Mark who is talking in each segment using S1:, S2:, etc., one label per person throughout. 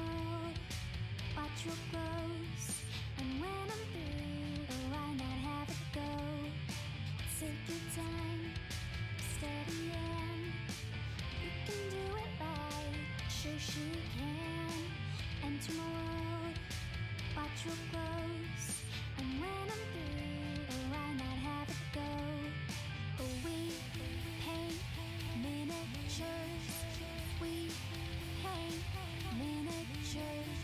S1: world, watch your clothes. And when I'm through, why not have it go? Take your time, steady and you can do it right. Shoshie can enter my world, watch your clothes. And when I'm through, why not have it go? We paint miniatures. We paint miniatures.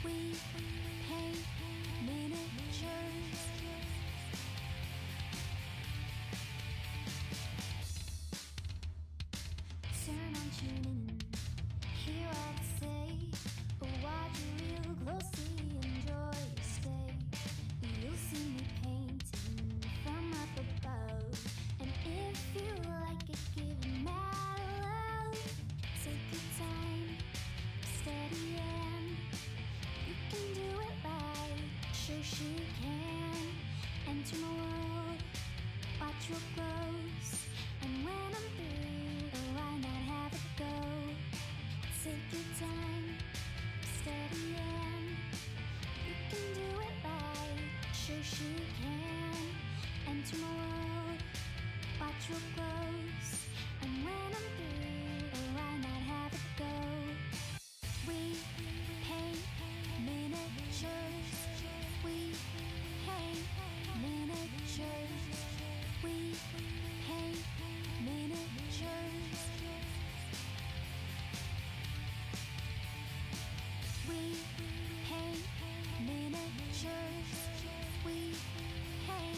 S1: We paint miniatures. Turn on tuning in, hear what I say. Watch real closely, enjoy your stay. You'll see me painting from up above. And if you like it, give it mad love. Take your time, steady and you can do it right. Shoshie can enter my world, watch your clothes. And when I'm through, why not have it go? Take your time, steady and you can do it right. Shoshie can enter my world, watch your clothes. And when I'm through, why not have it go? We paint miniatures. We paint miniatures. We paint miniatures. We paint miniatures. We paint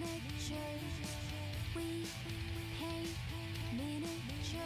S1: miniatures. We paint miniatures.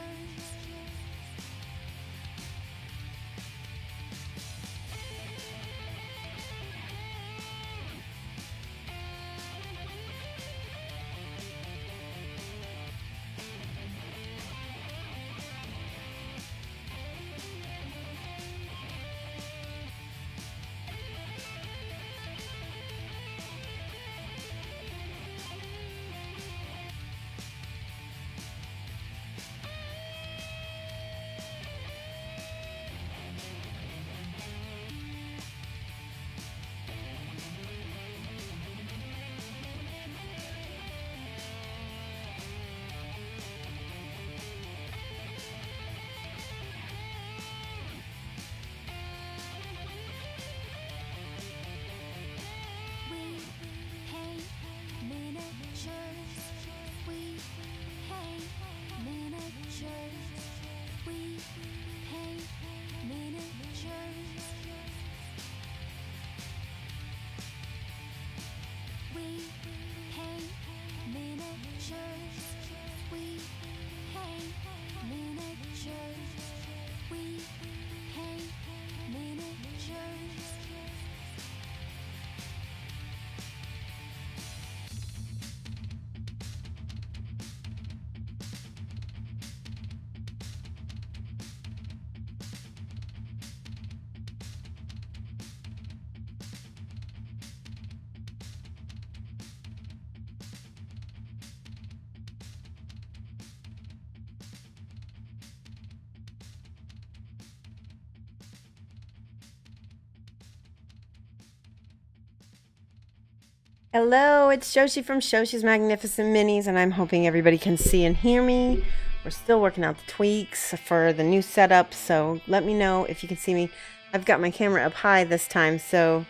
S2: Hello, it's Shoshie from Shoshie's Magnificent Minis, and I'm hoping everybody can see and hear me. We're still working out the tweaks for the new setup, so let me know if you can see me. I've got my camera up high this time, so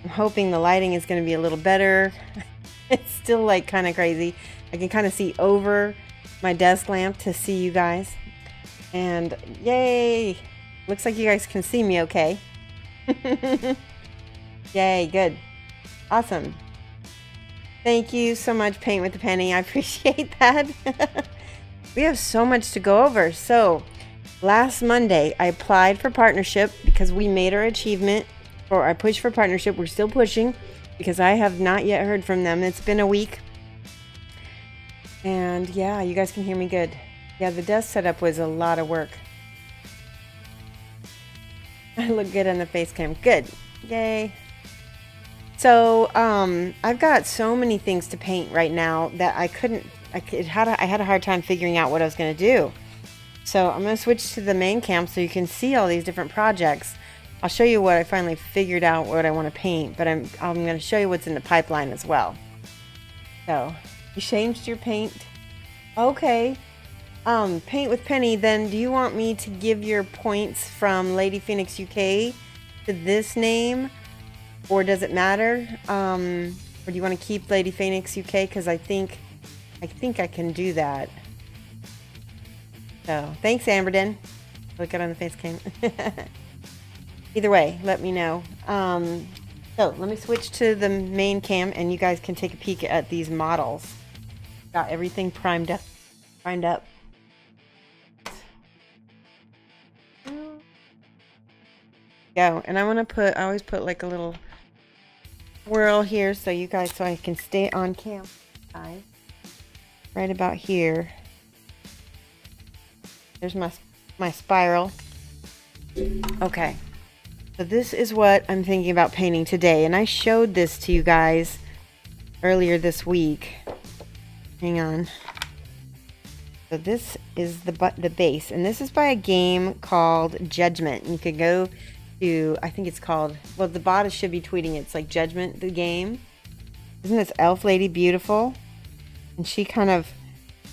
S2: I'm hoping the lighting is going to be a little better. It's still like kind of crazy. I can kind of see over my desk lamp to see you guys. And yay! Looks like you guys can see me okay. Yay, good. Awesome. Thank you so much, Paint with the Penny. I appreciate that. We have so much to go over. So, last Monday, I applied for partnership because we made our achievement for our push for partnership. We're still pushing because I have not yet heard from them. It's been a week. And yeah, you guys can hear me good. Yeah, the desk setup was a lot of work. I look good on the face cam. Good. Yay. So, I've got so many things to paint right now that I had a hard time figuring out what I was going to do. So I'm going to switch to the main cam so you can see all these different projects. I'll show you what I finally figured out what I want to paint, but I'm going to show you what's in the pipeline as well. So, you changed your paint? Okay. Paint with Penny, then do you want me to give your points from Lady Phoenix UK to this name? Or does it matter? Or do you want to keep Lady Phoenix UK? Because I think I can do that. So, thanks, Amberden. Look it on the face cam. Either way, let me know. So, let me switch to the main cam, and you guys can take a peek at these models. Got everything primed up. Go. And I want to I always put like a little swirl here so you guys, so I can stay on cam. Right about here. There's my spiral. Okay. So this is what I'm thinking about painting today. And I showed this to you guys earlier this week. Hang on. So this is the base. And this is by a game called Judgement. You could go to, I think it's called, well, the bot should be tweeting it. It's like Judgement, the game. Isn't this elf lady beautiful? And she kind of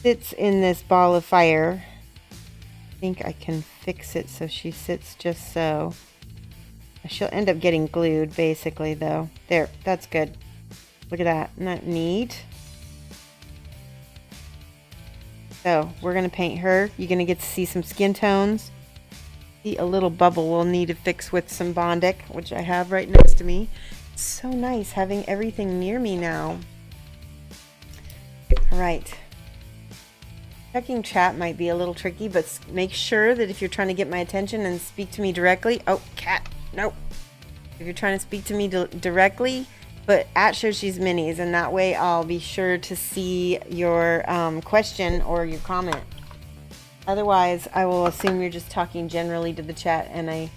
S2: sits in this ball of fire. I think I can fix it so she sits just so. She'll end up getting glued, basically, though. There, that's good. Look at that. Isn't that neat? So, we're going to paint her. You're going to get to see some skin tones. See a little bubble we'll need to fix with some Bondic, which I have right next to me. It's so nice having everything near me now. Alright. Checking chat might be a little tricky, but make sure that if you're trying to get my attention and speak to me directly... Oh, cat! Nope. If you're trying to speak to me directly, put at Shoshie's Minis, and that way I'll be sure to see your question or your comment. Otherwise, I will assume you're just talking generally to the chat, and I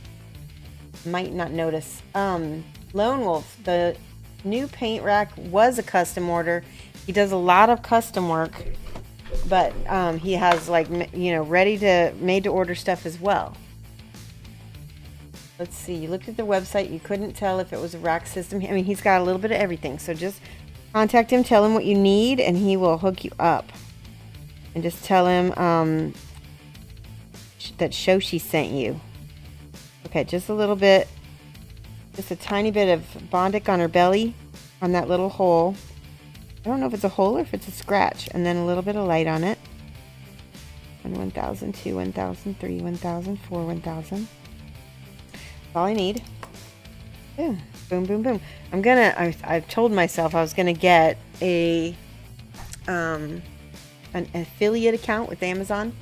S2: might not notice. Lone Wolf, the new paint rack was a custom order. He does a lot of custom work, but he has, like, you know, made to order stuff as well. Let's see, you looked at the website, you couldn't tell if it was a rack system. I mean, he's got a little bit of everything, so just contact him, tell him what you need, and he will hook you up. And just tell him that Shoshie sent you. Okay, just a little bit, just a tiny bit of Bondic on her belly, on that little hole. I don't know if it's a hole or if it's a scratch. And then a little bit of light on it. 1,000, 2, 1,000, 3, 1,000, 4, 1,000. All I need. Boom, boom, boom, boom. I've told myself I was gonna get an affiliate account with Amazon.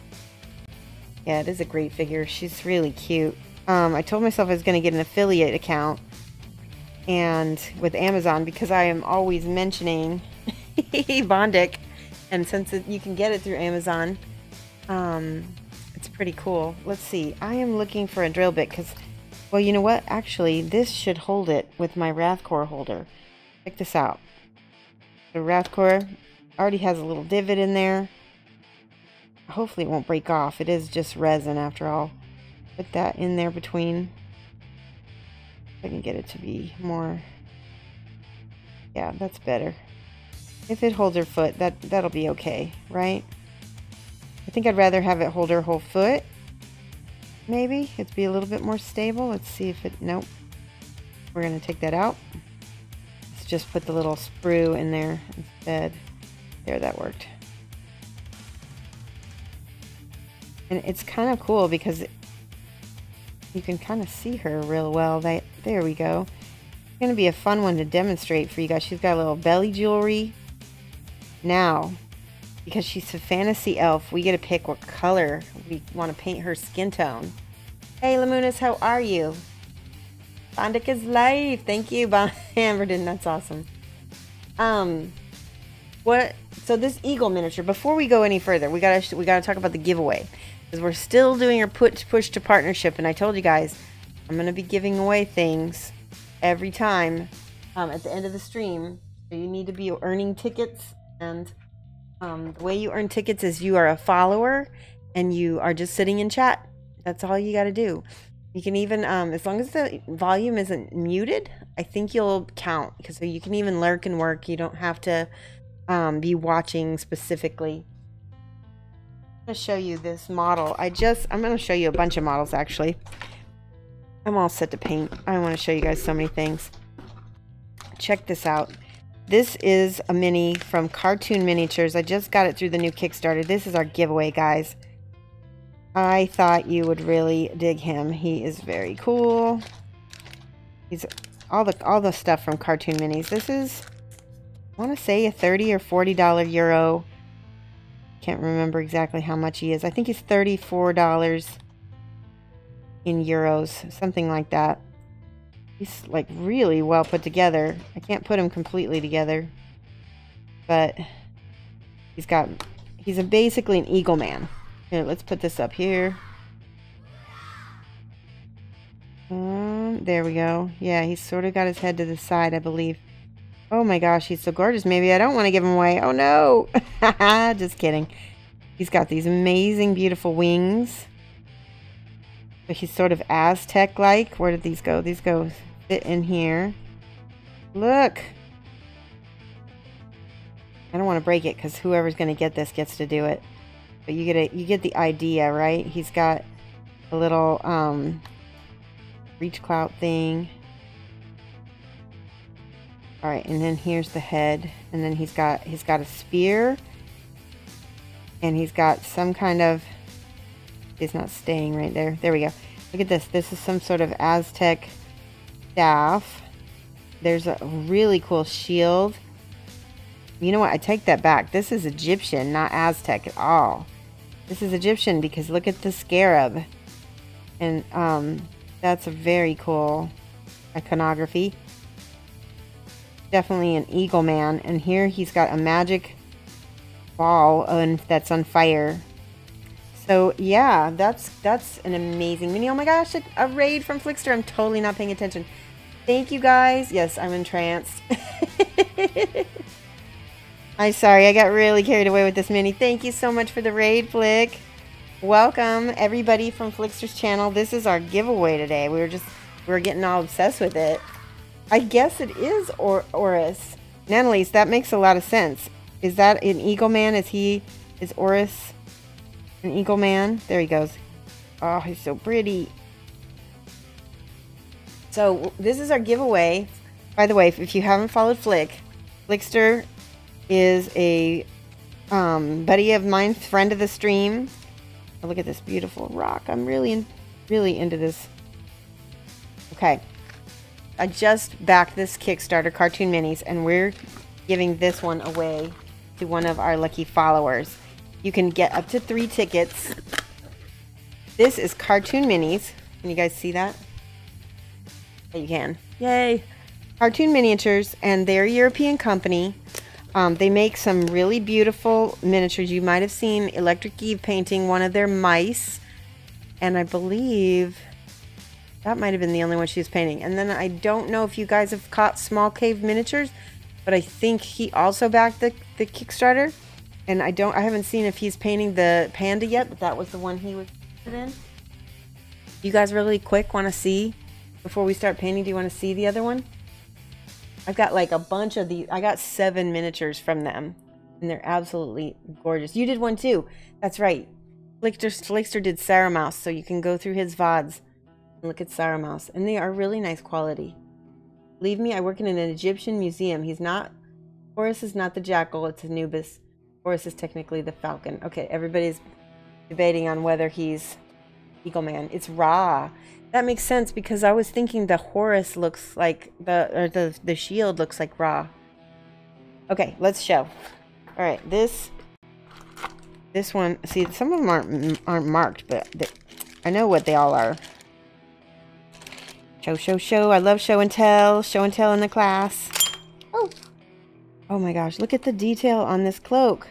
S2: Yeah, it is a great figure. She's really cute. I told myself I was gonna get an affiliate account and with Amazon because I am always mentioning Bondic, and since you can get it through Amazon, it's pretty cool. Let's see. I am looking for a drill bit because. Well, you know what? Actually, this should hold it with my Wrathcore holder. Check this out. The Wrathcore already has a little divot in there. Hopefully it won't break off. It is just resin after all. Put that in there between. If I can get it to be more... Yeah, that's better. If it holds her foot, that'll be okay, right? I think I'd rather have it hold her whole foot. Maybe it'd be a little bit more stable. Let's see if it, nope. We're going to take that out. Let's just put the little sprue in there instead. There, that worked. And it's kind of cool because you can kind of see her real well. There we go. It's going to be a fun one to demonstrate for you guys. She's got a little belly jewelry. Now, because she's a fantasy elf, we get to pick what color we want to paint her skin tone. Hey, Lamunas, how are you? Bondic is live. Thank you, Amberden. That's awesome. So this eagle miniature. Before we go any further, we gotta talk about the giveaway because we're still doing our push to partnership. And I told you guys, I'm gonna be giving away things every time at the end of the stream. So you need to be earning tickets and. The way you earn tickets is you are a follower and you are just sitting in chat. That's all you got to do. You can even, as long as the volume isn't muted, I think you'll count, because you can even lurk and work. You don't have to be watching specifically. I'm going to show you this model. I'm going to show you a bunch of models, actually. I'm all set to paint. I want to show you guys so many things. Check this out. This is a mini from Cartoon Miniatures. I just got it through the new Kickstarter. This is our giveaway, guys. I thought you would really dig him. He is very cool. He's all the stuff from Cartoon Minis. This is, I want to say, a $30 or $40 euro. Can't remember exactly how much he is. I think he's $34 in euros, something like that. He's like really well put together. I can't put him completely together, but he's basically an Eagle Man. Here, let's put this up here. There we go. Yeah, he's sort of got his head to the side, I believe. Oh my gosh, he's so gorgeous. Maybe I don't want to give him away. Oh no. Just kidding. He's got these amazing, beautiful wings. But he's sort of Aztec-like. Where did these go? These go fit in here. Look. I don't want to break it because whoever's going to get this gets to do it. But you get the idea, right? He's got a little reach clout thing. All right, and then here's the head, and then he's got a spear, and he's got some kind of, it's not staying right there. There we go. Look at this. This is some sort of Aztec staff. There's a really cool shield. You know what? I take that back. This is Egyptian, not Aztec at all. This is Egyptian because look at the scarab, and that's a very cool iconography. Definitely an Eagle Man, and here he's got a magic ball that's on fire. So yeah, that's an amazing mini. Oh my gosh, a raid from Flickster. I'm totally not paying attention. Thank you guys. Yes, I'm entranced. I'm sorry, I got really carried away with this mini. Thank you so much for the raid, Flick. Welcome everybody from Flickster's channel. This is our giveaway today. We were getting all obsessed with it. I guess it is Oris. Nanalise, that makes a lot of sense. Is that an Eagle Man? Is Oris an Eagle Man? There he goes. Oh, he's so pretty. So this is our giveaway. By the way, if you haven't followed Flickster is a buddy of mine, friend of the stream. Oh, look at this beautiful rock. I'm really into this. Okay. I just backed this Kickstarter, Cartoon Minis, and we're giving this one away to one of our lucky followers. You can get up to 3 tickets. This is Cartoon Minis. Can you guys see that? Yeah, you can. Yay! Cartoon Miniatures, and they're a European company. They make some really beautiful miniatures. You might have seen Electric Eve painting one of their mice, and I believe that might have been the only one she was painting. And then I don't know if you guys have caught Small Cave Miniatures, but I think he also backed the Kickstarter. And I haven't seen if he's painting the panda yet, but that was the one he was in. You guys really quick want to see, before we start painting, do you want to see the other one? I've got like a bunch of these. I got 7 miniatures from them, and they're absolutely gorgeous. You did one too. That's right. Flickster did Sarah Mouse, so you can go through his VODs. Look at Sarah Mouse, and they are really nice quality. Believe me, I work in an Egyptian museum. Horus is not the jackal, it's Anubis. Horus is technically the falcon. Okay, everybody's debating on whether he's Eagle Man. It's Ra. That makes sense because I was thinking the Horus looks like the shield looks like Ra. Okay, let's show. All right, this one. See, some of them aren't marked, but I know what they all are. Show. I love show and tell. Show and tell in the class. Oh my gosh, look at the detail on this cloak.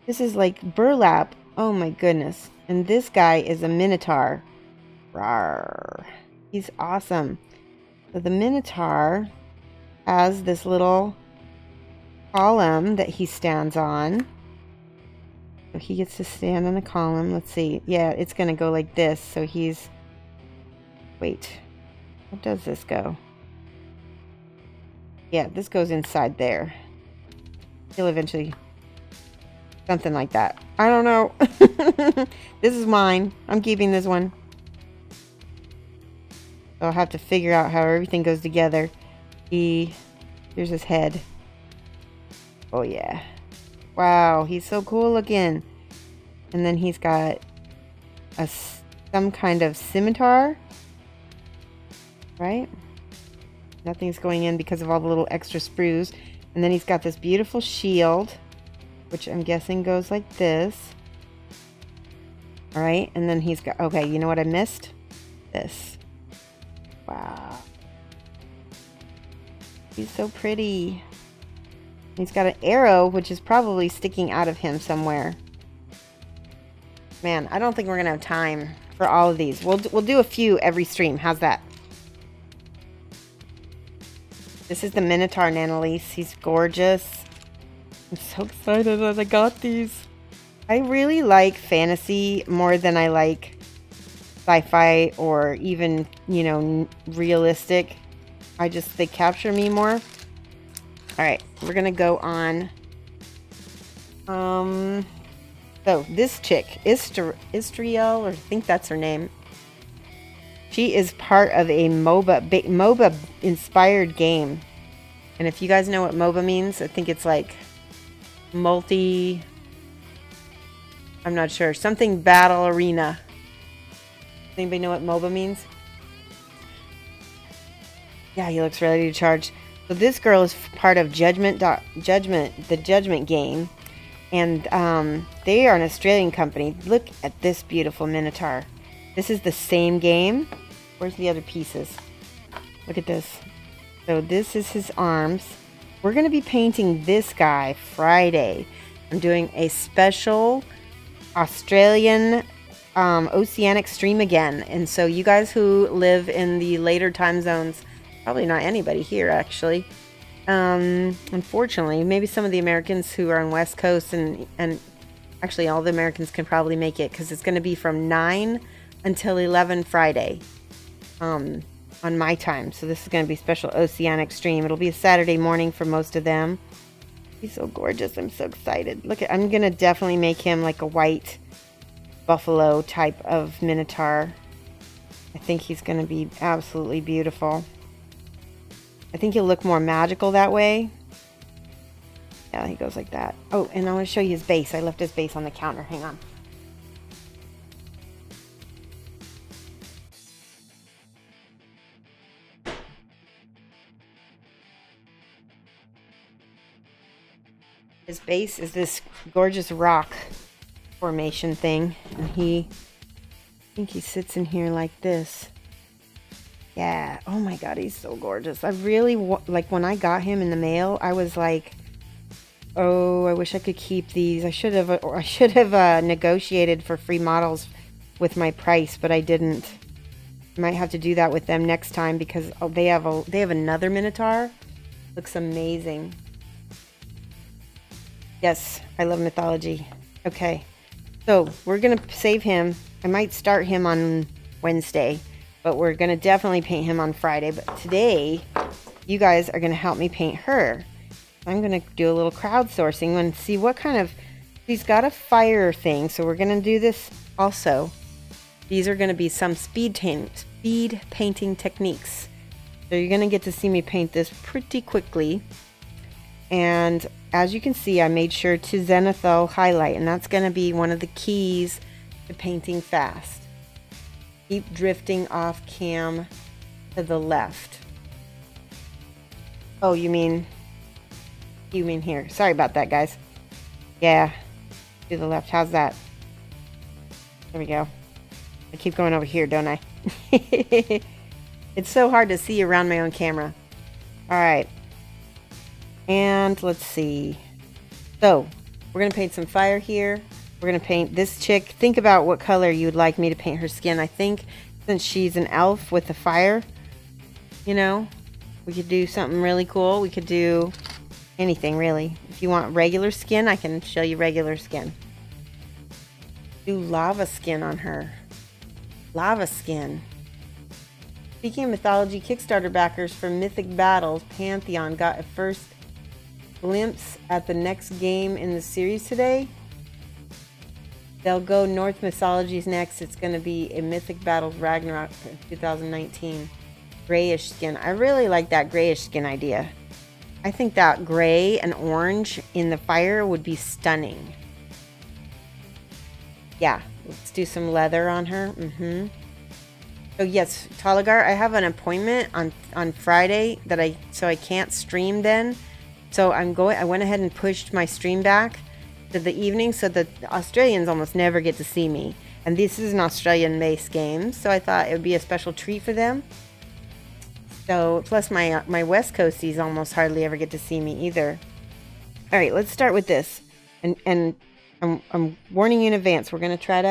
S2: This is like burlap. Oh my goodness. And this guy is a Minotaur. Rawr. He's awesome. So the Minotaur has this little column that he stands on. So he gets to stand in a column. Let's see. Yeah, it's going to go like this. So he's... Wait. How does this go? Yeah, this goes inside there. He'll eventually... Something like that. I don't know. This is mine. I'm keeping this one. So I'll have to figure out how everything goes together. Here's his head. Oh yeah. Wow, he's so cool looking. And then he's got some kind of scimitar. Right? Nothing's going in because of all the little extra sprues. And then he's got this beautiful shield, which I'm guessing goes like this. Alright, and then he's got... Okay, you know what I missed? This. Wow. He's so pretty. He's got an arrow, which is probably sticking out of him somewhere. Man, I don't think we're going to have time for all of these. We'll do a few every stream. How's that? This is the Minotaur Nanolise. He's gorgeous. I'm so excited that I got these. I really like fantasy more than I like sci-fi or even, you know, realistic. They capture me more. All right, we're gonna go on. So this chick, Istriel, or I think that's her name. She is part of a MOBA inspired game. And if you guys know what MOBA means, I think it's like multi... I'm not sure. Something battle arena. Does anybody know what MOBA means? Yeah, he looks ready to charge. So this girl is part of Judgement, the Judgement game. And they are an Australian company. Look at this beautiful Minotaur. This is the same game. Where's the other pieces? Look at this. So this is his arms. We're going to be painting this guy Friday. I'm doing a special Australian oceanic stream again. And so you guys who live in the later time zones, probably not anybody here actually. Unfortunately, maybe some of the Americans who are on West Coast and actually all the Americans can probably make it because it's going to be from 9 until 11 Friday. On my time. So this is going to be special oceanic stream. It'll be a Saturday morning for most of them. He's so gorgeous. I'm so excited. Look at, I'm going to definitely make him like a white buffalo type of Minotaur. I think he's going to be absolutely beautiful. I think he'll look more magical that way. Yeah, he goes like that. Oh, and I want to show you his base. I left his base on the counter. Hang on. His base is this gorgeous rock formation thing, and I think he sits in here like this. Yeah, oh my god, he's so gorgeous. I really like when I got him in the mail, I was like, oh, I wish I could keep these. I should have negotiated for free models with my price, but I didn't. I might have to do that with them next time because they have another Minotaur. Looks amazing. Yes, I love mythology. Okay, so we're going to save him. I might start him on Wednesday, but we're going to definitely paint him on Friday. But today, you guys are going to help me paint her. I'm going to do a little crowdsourcing and see what kind of... She's got a fire thing, so we're going to do this also. These are going to be some speed painting techniques. So you're going to get to see me paint this pretty quickly. And as you can see, I made sure to zenithal highlight, and that's going to be one of the keys to painting fast. Keep drifting off cam to the left. Oh, you mean here. Sorry about that, guys. Yeah, to the left. How's that? There we go. I keep going over here, don't I? It's so hard to see around my own camera. All right. And let's see. So we're going to paint some fire here. We're going to paint this chick. Think about what color you would like me to paint her skin. I think since she's an elf with the fire, you know, we could do something really cool. We could do anything really. If you want regular skin, I can show you regular skin. do lava skin on her. Lava skin. Speaking of mythology, Kickstarter backers for Mythic Battles Pantheon got a first glimpse at the next game in the series today. They'll go Norse mythologies next. It's going to be a Mythic Battles Ragnarok 2019. Grayish skin. I really like that grayish skin idea. I think that gray and orange in the fire would be stunning. Yeah, let's do some leather on her. So yes, Talagar, I have an appointment on Friday that I can't stream then. So I went ahead and pushed my stream back to the evening so that the Australians almost never get to see me. And this is an Australian-based game, so I thought it would be a special treat for them. So, plus my West Coasties almost hardly ever get to see me either. All right, let's start with this. And I'm warning you in advance. We're gonna try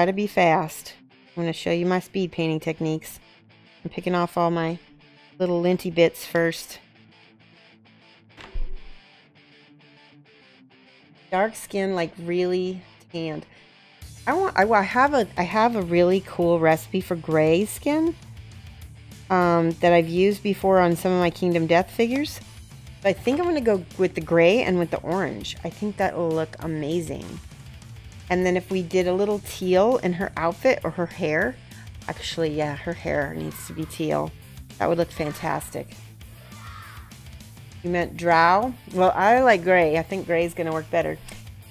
S2: to be fast. I'm gonna show you my speed painting techniques. I'm picking off all my little linty bits first. Dark skin, like really tanned. I have a really cool recipe for gray skin that I've used before on some of my Kingdom Death figures. But I think I'm going to go with the gray and with the orange. I think that will look amazing. And then if we did a little teal in her outfit or her hair. Actually, yeah, her hair needs to be teal. That would look fantastic. You meant drow? Well, I like gray. I think gray is going to work better.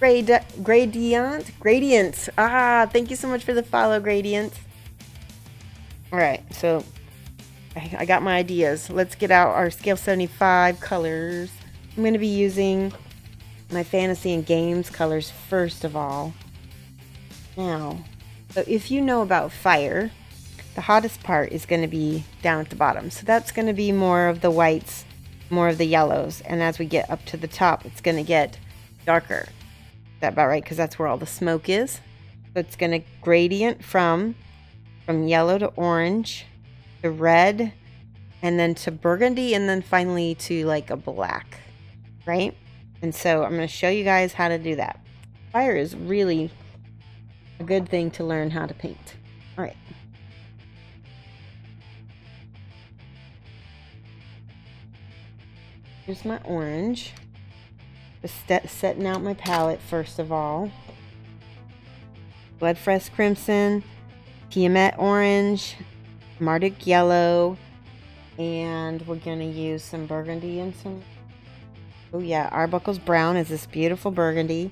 S2: Gradient. Ah, thank you so much for the follow, Gradient. All right, so I got my ideas. Let's get out our scale 75 colors. I'm going to be using my fantasy and games colors first of all. Now, so if you know about fire, the hottest part is going to be down at the bottom. So that's going to be more of the whites, more of the yellows. And as we get up to the top, it's going to get darker. Is that about right? Because that's where all the smoke is. So it's going to gradient from yellow to orange to red, and then to burgundy, and then finally to like a black, right? And so I'm going to show you guys how to do that. Fire is really a good thing to learn how to paint. All right. Here's my orange. Just setting out my palette first of all. Bloodfresh Crimson, Tiamat Orange, Marduk Yellow, and we're going to use some burgundy and some... Oh yeah, Arbuckle's Brown is this beautiful burgundy.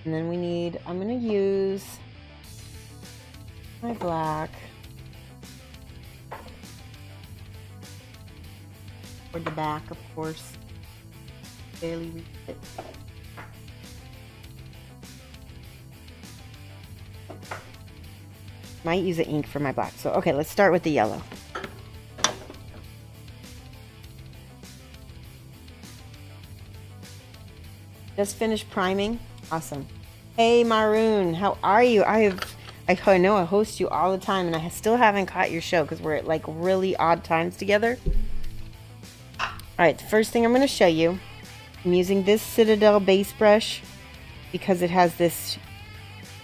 S2: And then we need... I'm going to use my black. For the back, of course. Barely read it. Might use an ink for my black. So, okay, let's start with the yellow. Just finished priming. Awesome. Hey, Maroon, how are you? I know I host you all the time, and I still haven't caught your show because we're at like really odd times together. All right, the first thing I'm going to show you, I'm using this Citadel base brush because it has this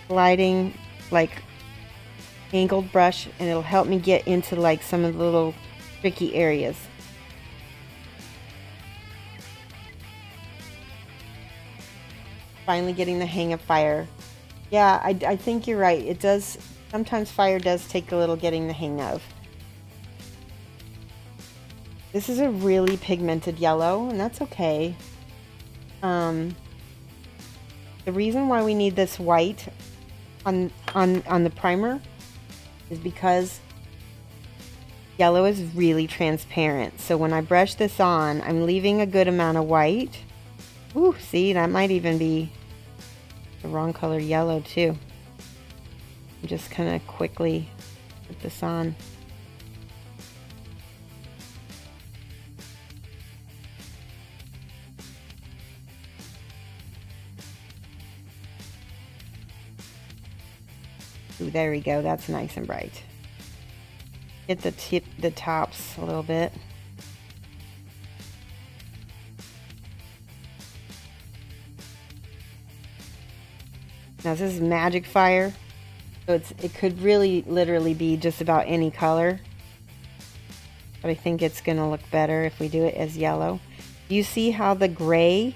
S2: sliding, like, angled brush, and it'll help me get into like some of the little tricky areas. Finally getting the hang of fire. Yeah, I think you're right. It does, sometimes fire does take a little getting the hang of. This is a really pigmented yellow, and that's okay. The reason why we need this white on the primer is because yellow is really transparent. So when I brush this on, I'm leaving a good amount of white. Ooh, see, that might even be the wrong color yellow too. I'm just kind of quickly put this on. Ooh, there we go. That's nice and bright. Get the tops a little bit. Now this is magic fire, so it could really literally be just about any color, but I think it's gonna look better if we do it as yellow. You see how the gray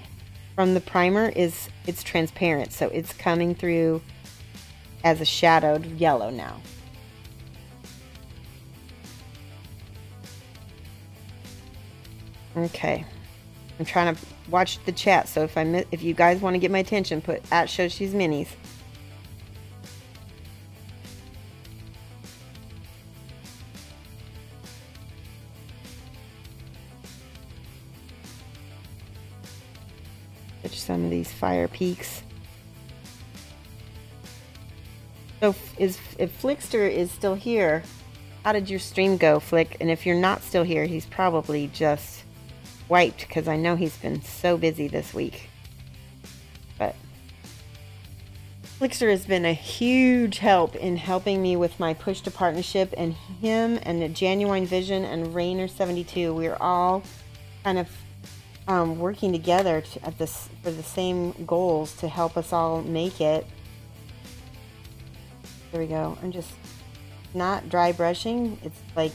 S2: from the primer it's transparent, so it's coming through as a shadowed yellow now. Okay, I'm trying to watch the chat, so if you guys want to get my attention, put at Shoshie's Minis. Catch some of these fire peaks. So if Flickster is still here, how did your stream go, Flick? And if you're not still here, he's probably just wiped, because I know he's been so busy this week. But Flickster has been a huge help in helping me with my push to partnership, and him and the Genuine Vision and Rainer72, we're all kind of working together for the same goals to help us all make it. There we go. I'm just not dry brushing, it's like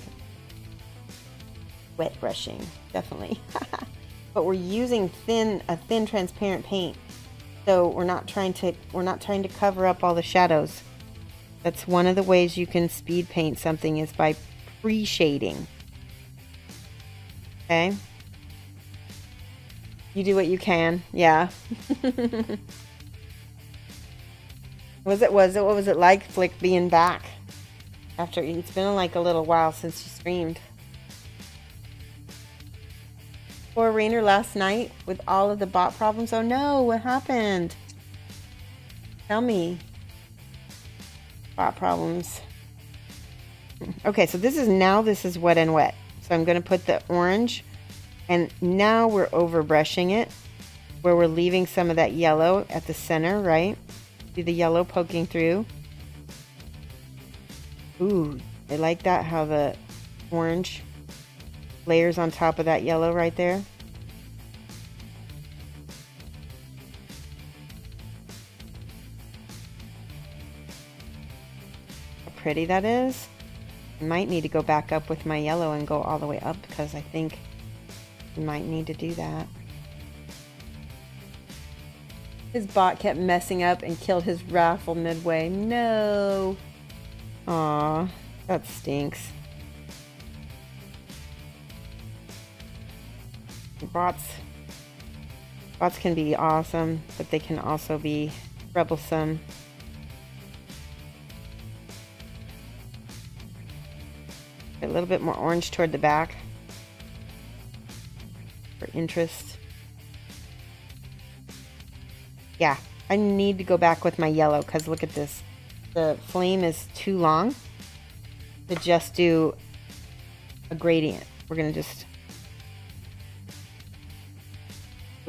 S2: wet brushing, definitely. But we're using a thin transparent paint, so we're not trying to cover up all the shadows. That's one of the ways you can speed paint something, is by pre-shading. Okay, you do what you can. Yeah. What was it like, Flick, being back after it's been like a little while since you streamed? Poor Rainer last night with all of the bot problems. Oh no, what happened? Tell me. Bot problems. Okay, so this is wet and wet. So I'm going to put the orange, and now we're over brushing it, where we're leaving some of that yellow at the center, right? See the yellow poking through? Ooh, I like that, how the orange layers on top of that yellow right there. How pretty that is. I might need to go back up with my yellow and go all the way up, because I think I might need to do that. His bot kept messing up and killed his raffle midway. No. Aw, that stinks. Bots can be awesome, but they can also be troublesome. A little bit more orange toward the back for interest. Yeah, I need to go back with my yellow, because look at this. The flame is too long to just do a gradient. We're going to just...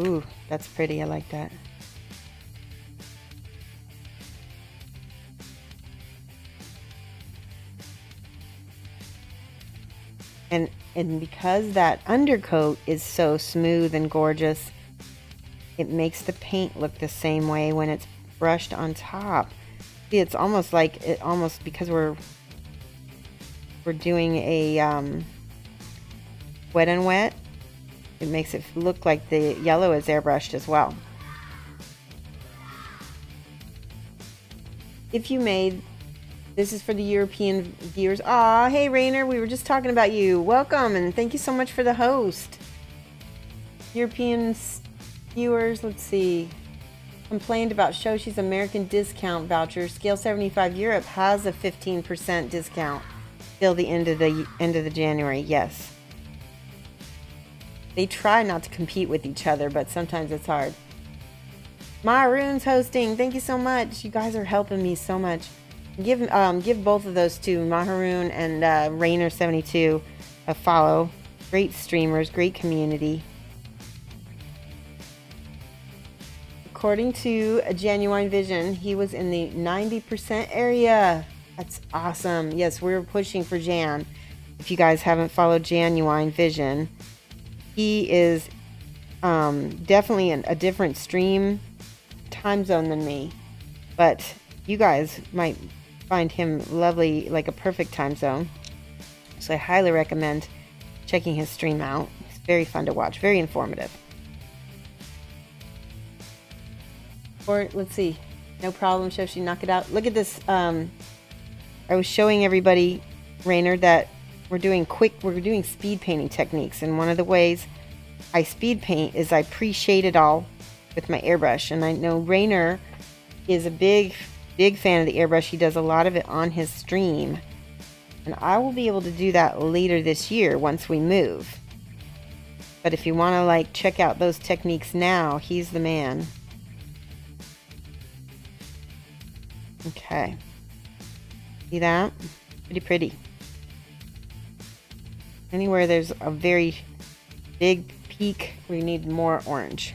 S2: Ooh, that's pretty. I like that. And because that undercoat is so smooth and gorgeous, it makes the paint look the same way when it's brushed on top. See, it's almost like because we're doing a wet and wet, it makes it look like the yellow is airbrushed as well. If you made, this is for the European viewers. Aw, hey Rainer, we were just talking about you. Welcome, and thank you so much for the host. European viewers, let's see. Complained about Shoshie's American discount voucher. Scale 75 Europe has a 15% discount till the end of the January. Yes. They try not to compete with each other, but sometimes it's hard. Maroon's hosting. Thank you so much. You guys are helping me so much. Give both of those two, Maharoon and Rainer72, a follow. Great streamers, great community. According to a Genuine Vision, he was in the 90% area. That's awesome. Yes, we're pushing for Jan. If you guys haven't followed Genuine Vision, he is definitely in a different stream time zone than me. but you guys might find him lovely, like a perfect time zone. So I highly recommend checking his stream out. It's very fun to watch, very informative. Or let's see, no problem, Shoshie, knock it out. Look at this. I was showing everybody, Rainer, that we're doing speed painting techniques, and one of the ways I speed paint is I pre-shade it all with my airbrush. And I know Rainer is a big fan of the airbrush. He does a lot of it on his stream, and I will be able to do that later this year once we move. But if you want to like check out those techniques now, he's the man. Okay, see that? Pretty pretty. Anywhere there's a very big peak, we need more orange.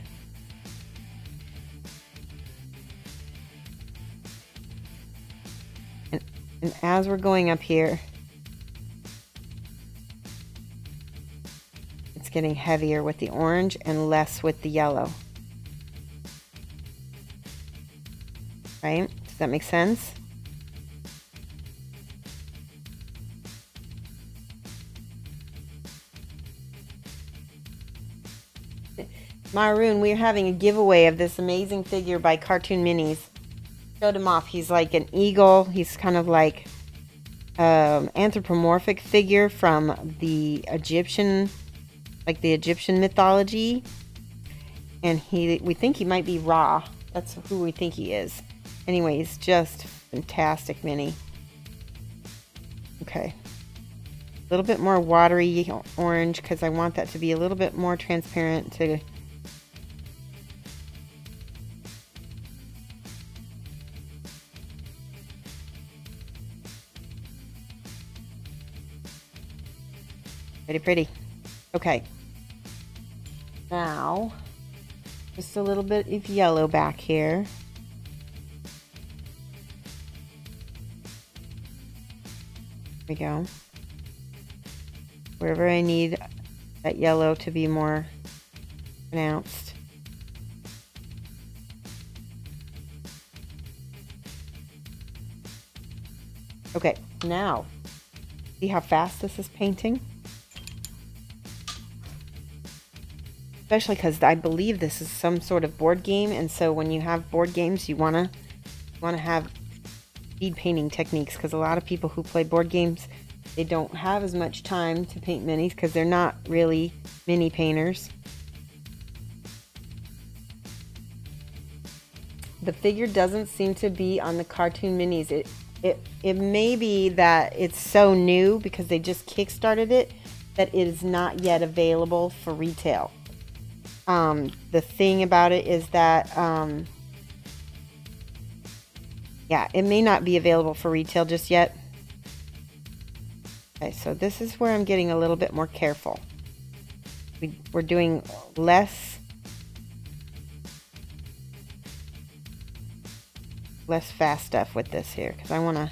S2: And as we're going up here, it's getting heavier with the orange and less with the yellow. Right? Does that make sense? Maroon, we're having a giveaway of this amazing figure by Cartoon Minis. Showed him off. He's like an eagle. He's kind of like anthropomorphic figure from the Egyptian, like the Egyptian mythology. And we think he might be Ra. That's who we think he is. Anyway, he's just fantastic mini. Okay. A little bit more watery orange because I want that to be a little bit more transparent to pretty. Okay. Now, just a little bit of yellow back here. There we go. Wherever I need that yellow to be more pronounced. Okay, now, see how fast this is painting? Especially because I believe this is some sort of board game, and so when you have board games, you wanna have speed painting techniques, because a lot of people who play board games, they don't have as much time to paint minis because they're not really mini painters. The figure doesn't seem to be on the Cartoon Minis. It may be that it's so new because they just kickstarted it that it is not yet available for retail. The thing about it is that, yeah, it may not be available for retail just yet. Okay, so this is where I'm getting a little bit more careful. We're doing less fast stuff with this here, because I want to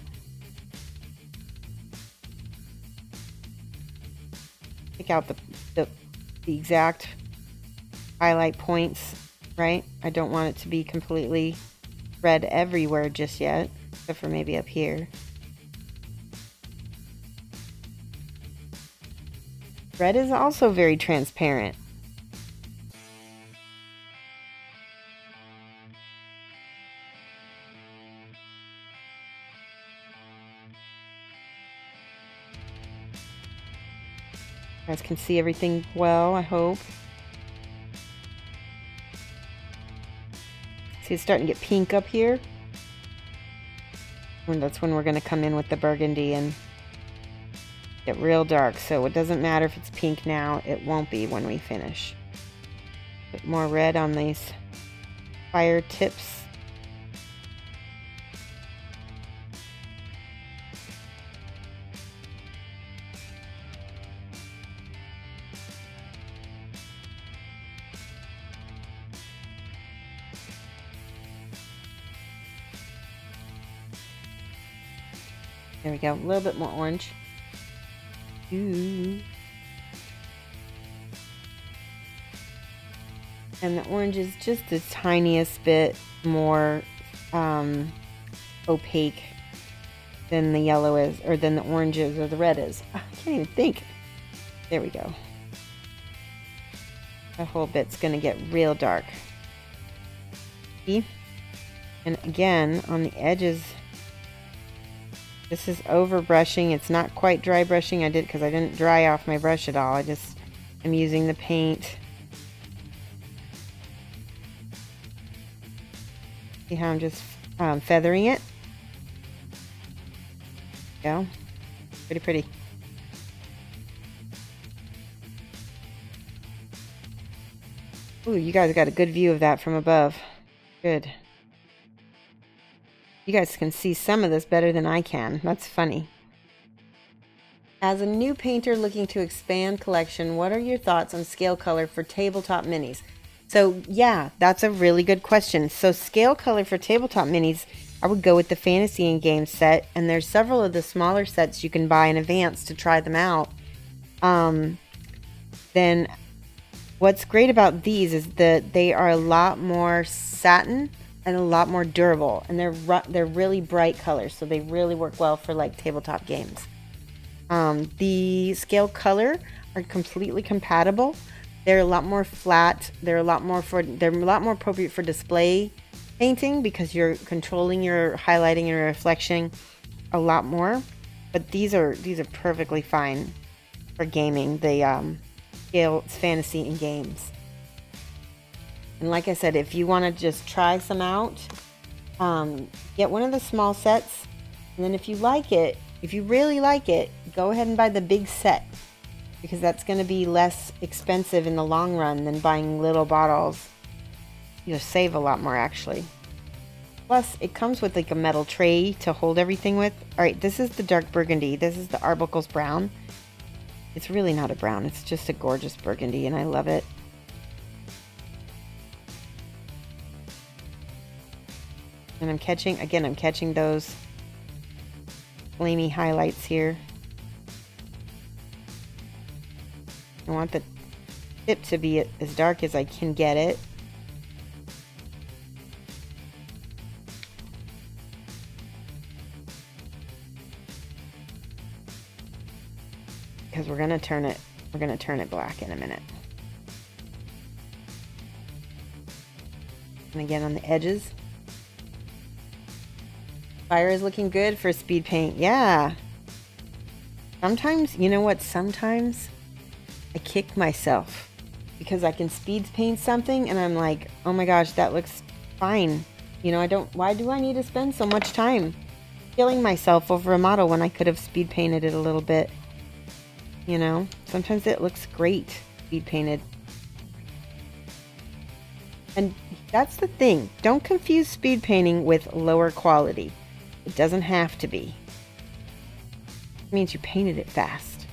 S2: pick out the exact highlight points, right? I don't want it to be completely red everywhere just yet, except for maybe up here. Red is also very transparent. You guys can see everything well, I hope. See, it's starting to get pink up here. And that's when we're going to come in with the burgundy and get real dark. So it doesn't matter if it's pink now, it won't be when we finish. Put more red on these fire tips. There we go, a little bit more orange. Ooh. And the orange is just the tiniest bit more opaque than the yellow is, or than the orange is, or the red is. I can't even think. There we go. That whole bit's gonna get real dark. See? And again, on the edges, this is over brushing. It's not quite dry brushing. I did because I didn't dry off my brush at all. I'm using the paint. See how I'm just feathering it? Go. Pretty pretty. Ooh, you guys got a good view of that from above. Good. You guys can see some of this better than I can. That's funny. As a new painter looking to expand collection, what are your thoughts on scale color for tabletop minis? So yeah, that's a really good question. So scale color for tabletop minis, I would go with the Fantasy and Games set, and there's several of the smaller sets you can buy in advance to try them out. Then what's great about these is that they are a lot more satin and a lot more durable, and they're really bright colors, so they really work well for like tabletop games. The scale color are completely compatible. They're a lot more flat. They're a lot more appropriate for display painting because you're controlling your highlighting and your reflection a lot more. But these are perfectly fine for gaming. The scale Fantasy and Games. And like I said, if you want to just try some out, get one of the small sets, and then if you like it, if you really like it, go ahead and buy the big set, because that's going to be less expensive in the long run than buying little bottles. You'll save a lot more actually. Plus, it comes with like a metal tray to hold everything with. Alright, this is the dark burgundy. This is the Arbuckle's brown. It's really not a brown, it's just a gorgeous burgundy, and I love it. And I'm catching those flamey highlights here. I want the tip to be as dark as I can get it. Because we're gonna turn it black in a minute. And again on the edges. Fire is looking good for speed paint. Yeah. Sometimes, you know what? Sometimes I kick myself because I can speed paint something and I'm like, oh my gosh, that looks fine. You know, why do I need to spend so much time killing myself over a model when I could have speed painted it a little bit? You know, sometimes it looks great speed painted. And that's the thing. Don't confuse speed painting with lower quality. It doesn't have to be. It means you painted it fast.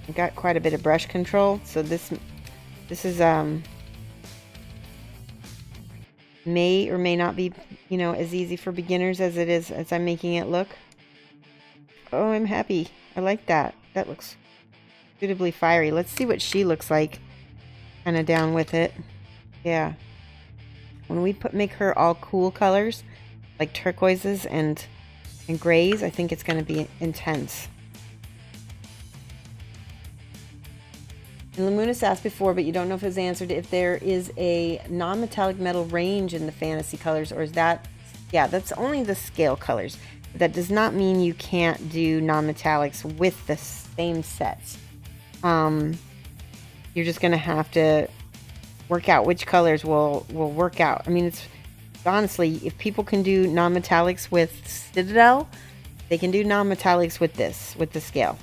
S2: I got quite a bit of brush control, so this is may or may not be, you know, as easy for beginners as it is as I'm making it look. Oh, I'm happy. I like that. That looks suitably fiery. Let's see what she looks like. Kind of down with it. Yeah. When we make her all cool colors, like turquoises and grays, I think it's going to be intense. And Lamunis asked before, but you don't know if it was answered, if there is a non-metallic metal range in the Fantasy colors, or is that, yeah, that's only the scale colors. That does not mean you can't do non-metallics with the same sets. You're just going to have to work out which colors will work out. I mean, it's honestly, if people can do non-metallics with Citadel, they can do non-metallics with the scale.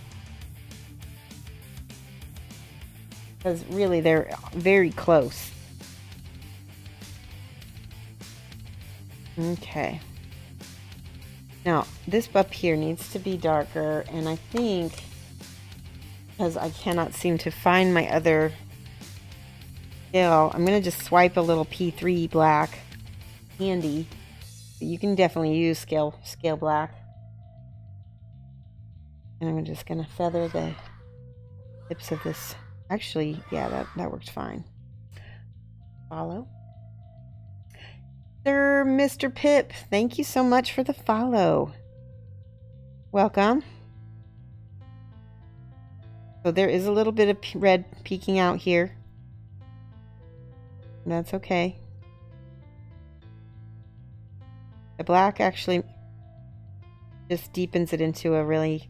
S2: Because really, they're very close. Okay. Now, this up here needs to be darker, and I think, because I cannot seem to find my other scale, I'm going to just swipe a little P3 black. Handy. You can definitely use scale black. And I'm just going to feather the tips of this. Actually, yeah, that works fine. Follow. Sir Mr. Pip, thank you so much for the follow. Welcome. So there is a little bit of red peeking out here. That's okay. The black actually just deepens it into a really,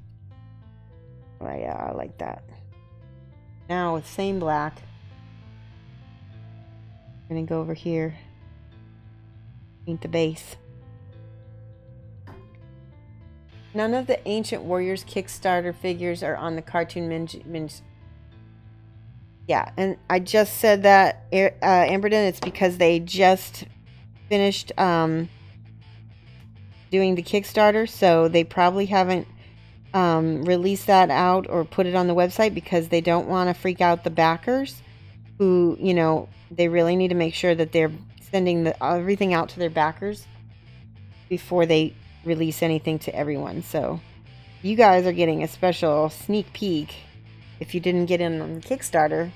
S2: oh yeah, I like that. Now with same black, I'm gonna go over here, paint the base. None of the Ancient Warriors Kickstarter figures are on the Cartoon Ninja. Yeah, and I just said that, Amberden, it's because they just finished doing the Kickstarter, so they probably haven't released that out or put it on the website because they don't want to freak out the backers who, you know, they really need to make sure that they're sending everything out to their backers before they release anything to everyone. So you guys are getting a special sneak peek, if you didn't get in on the Kickstarter,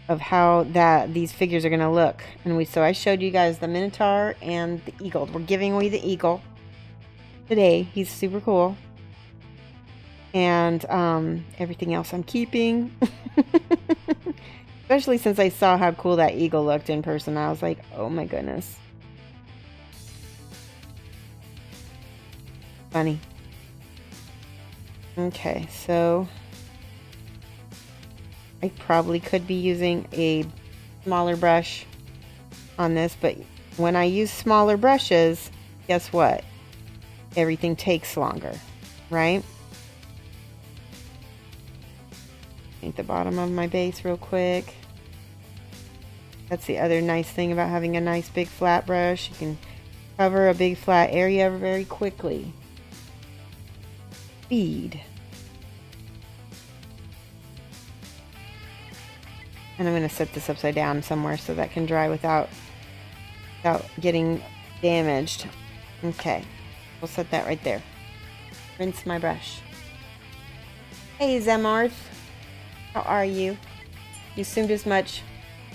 S2: of how these figures are going to look. And so I showed you guys the Minotaur and the Eagle. We're giving away the Eagle today. He's super cool. And everything else I'm keeping. Especially since I saw how cool that Eagle looked in person. I was like, oh my goodness. Funny. Okay, so I probably could be using a smaller brush on this, but when I use smaller brushes, guess what? Everything takes longer, right? Paint the bottom of my base real quick. That's the other nice thing about having a nice big flat brush. You can cover a big flat area very quickly. Speed. And I'm going to set this upside down somewhere so that can dry without getting damaged. Okay, we'll set that right there. Rinse my brush. Hey Zemarth, how are you? You assumed as much,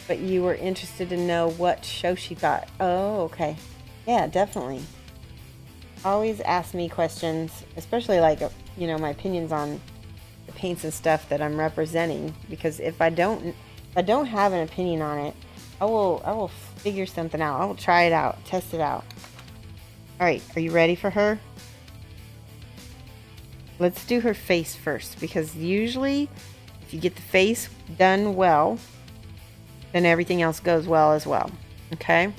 S2: but you were interested to know what Shoshie thought. Oh, okay. Yeah, definitely. Always ask me questions, especially like, you know, my opinions on the paints and stuff that I'm representing, because if I don't have an opinion on it, I will figure something out. I will try it out, test it out. All right, are you ready for her? Let's do her face first, because usually if you get the face done well, then everything else goes well as well. Okay?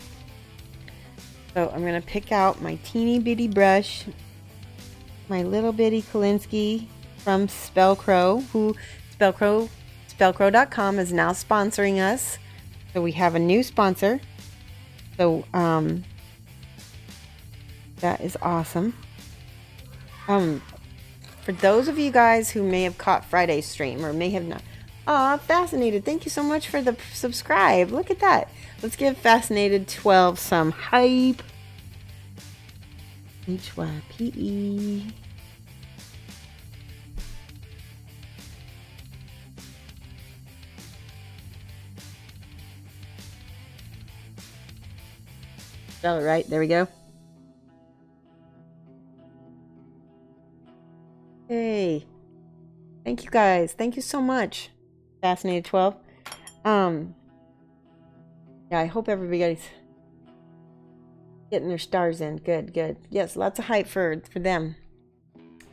S2: So I'm going to pick out my teeny bitty brush, my little bitty Kolinsky from Spellcrow, who Spellcrow.com is now sponsoring us. So we have a new sponsor. So that is awesome. For those of you guys who may have caught Friday's stream or may have not. Aw, Fascinated, thank you so much for the subscribe. Look at that. Let's give Fascinated 12 some hype. HYPE. Spell it right. There we go. Hey. Thank you guys. Thank you so much. Fascinated 12. Yeah, I hope everybody's getting their stars in. Good, good. Yes, lots of hype for them.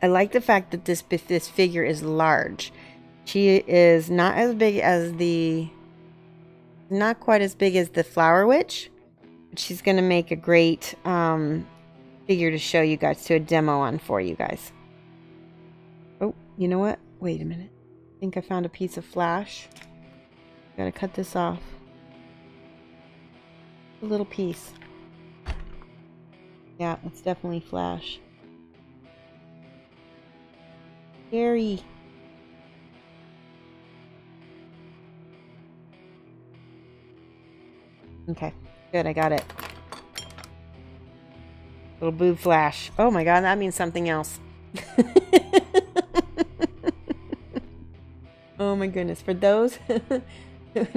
S2: I like the fact that this figure is large. She is not as big as not quite as big as the Flower Witch, but she's going to make a great figure to show you guys, to a demo on for you guys. Oh, you know what? Wait a minute. I think I found a piece of flash. Gotta cut this off. A little piece. Yeah, it's definitely flash. Scary. Okay, good, I got it. Little boob flash. Oh my god, that means something else. Oh my goodness. For those who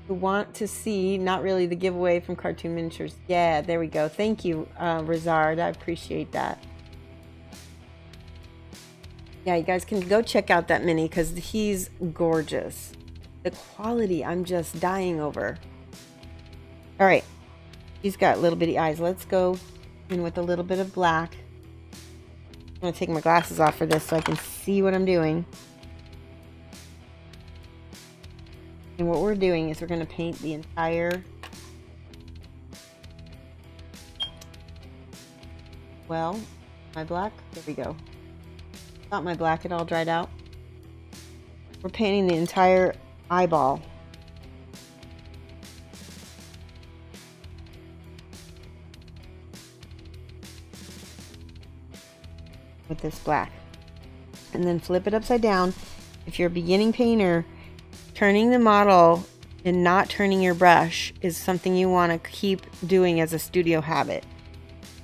S2: want to see, not really the giveaway from Cartoon Miniatures. Yeah, there we go. Thank you, Rizard. I appreciate that. Yeah, you guys can go check out that mini because he's gorgeous. The quality, I'm just dying over. All right, he's got little bitty eyes. Let's go in with a little bit of black. I'm gonna take my glasses off for this so I can see what I'm doing. And what we're doing is we're gonna paint the entire, well, my black, there we go. Thought my black had all dried out. We're painting the entire eyeball. With this black. And then flip it upside down. If you're a beginning painter, turning the model and not turning your brush is something you want to keep doing as a studio habit.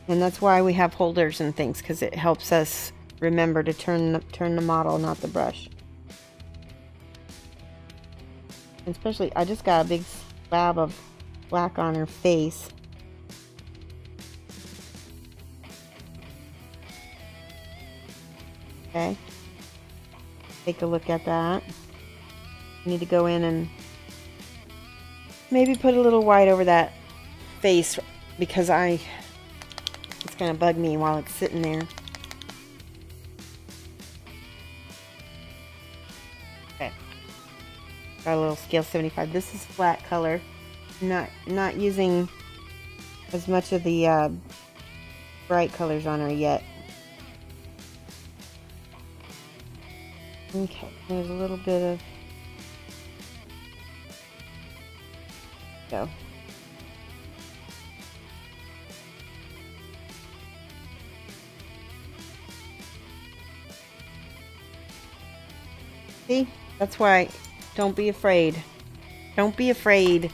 S2: And that's why we have holders and things, because it helps us remember to turn the model, not the brush. And especially, I just got a big slab of black on her face. Okay. Take a look at that. I need to go in and maybe put a little white over that face because it's gonna bug me while it's sitting there. Okay. Got a little scale 75. This is flat color. Not using as much of the bright colors on her yet. Okay, there's a little bit of go. See? That's why don't be afraid. Don't be afraid.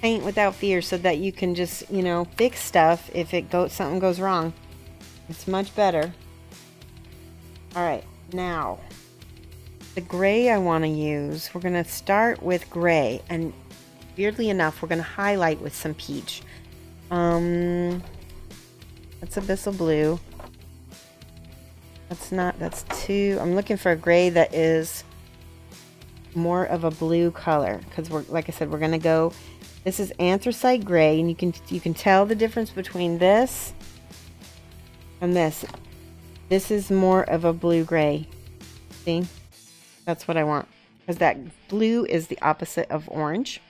S2: Paint without fear so that you can just, you know, fix stuff if something goes wrong. It's much better. All right. Now, the gray I want to use, we're going to start with gray, and weirdly enough, we're going to highlight with some peach. That's Abyssal Blue. That's two. I'm looking for a gray that is more of a blue color, because like I said, we're going to go, this is anthracite gray, and you can tell the difference between this and this. This is more of a blue-gray. See? That's what I want. Because that blue is the opposite of orange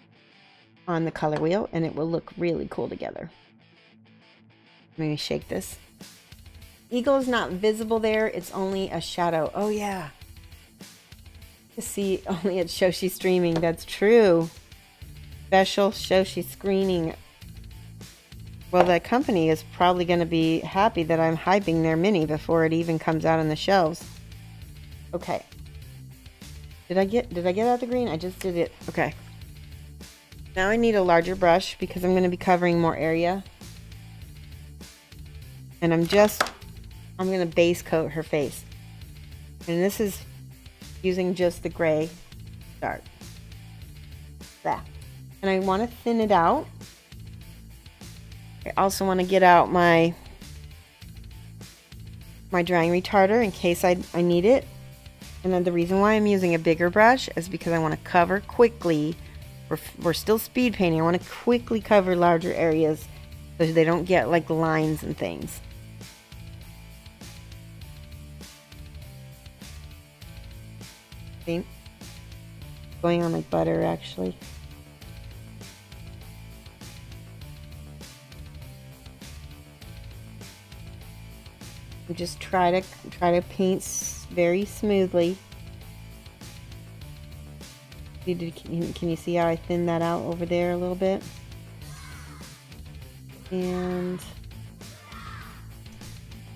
S2: on the color wheel, and it will look really cool together. Let me shake this. Eagle is not visible there. It's only a shadow. Oh, yeah. To see only at Shoshie streaming. That's true. Special Shoshie screening. Well, the company is probably going to be happy that I'm hyping their mini before it even comes out on the shelves. Okay. Did I get out the green? I just did it. Okay. Now I need a larger brush because I'm going to be covering more area. And I'm going to base coat her face. And this is using just the gray start. That. And I want to thin it out. I also want to get out my drying retarder in case I need it. And then the reason why I'm using a bigger brush is because I want to cover quickly. We're still speed painting. I want to quickly cover larger areas so they don't get like lines and things. See? Going on like butter actually. We just try to paint very smoothly. Can you see how I thinned that out over there a little bit? And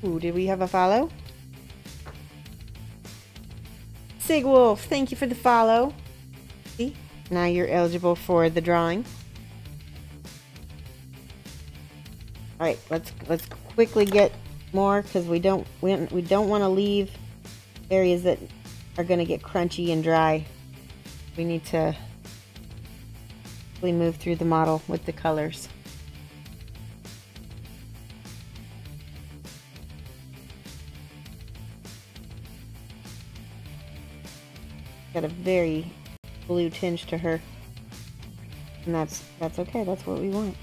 S2: ooh, did we have a follow? Sigwolf, thank you for the follow. See? Now you're eligible for the drawing. All right, let's quickly get more because we don't want to leave areas that are going to get crunchy and dry. We need to really move through the model with the colors. Got a very blue tinge to her, and that's okay. That's what we want.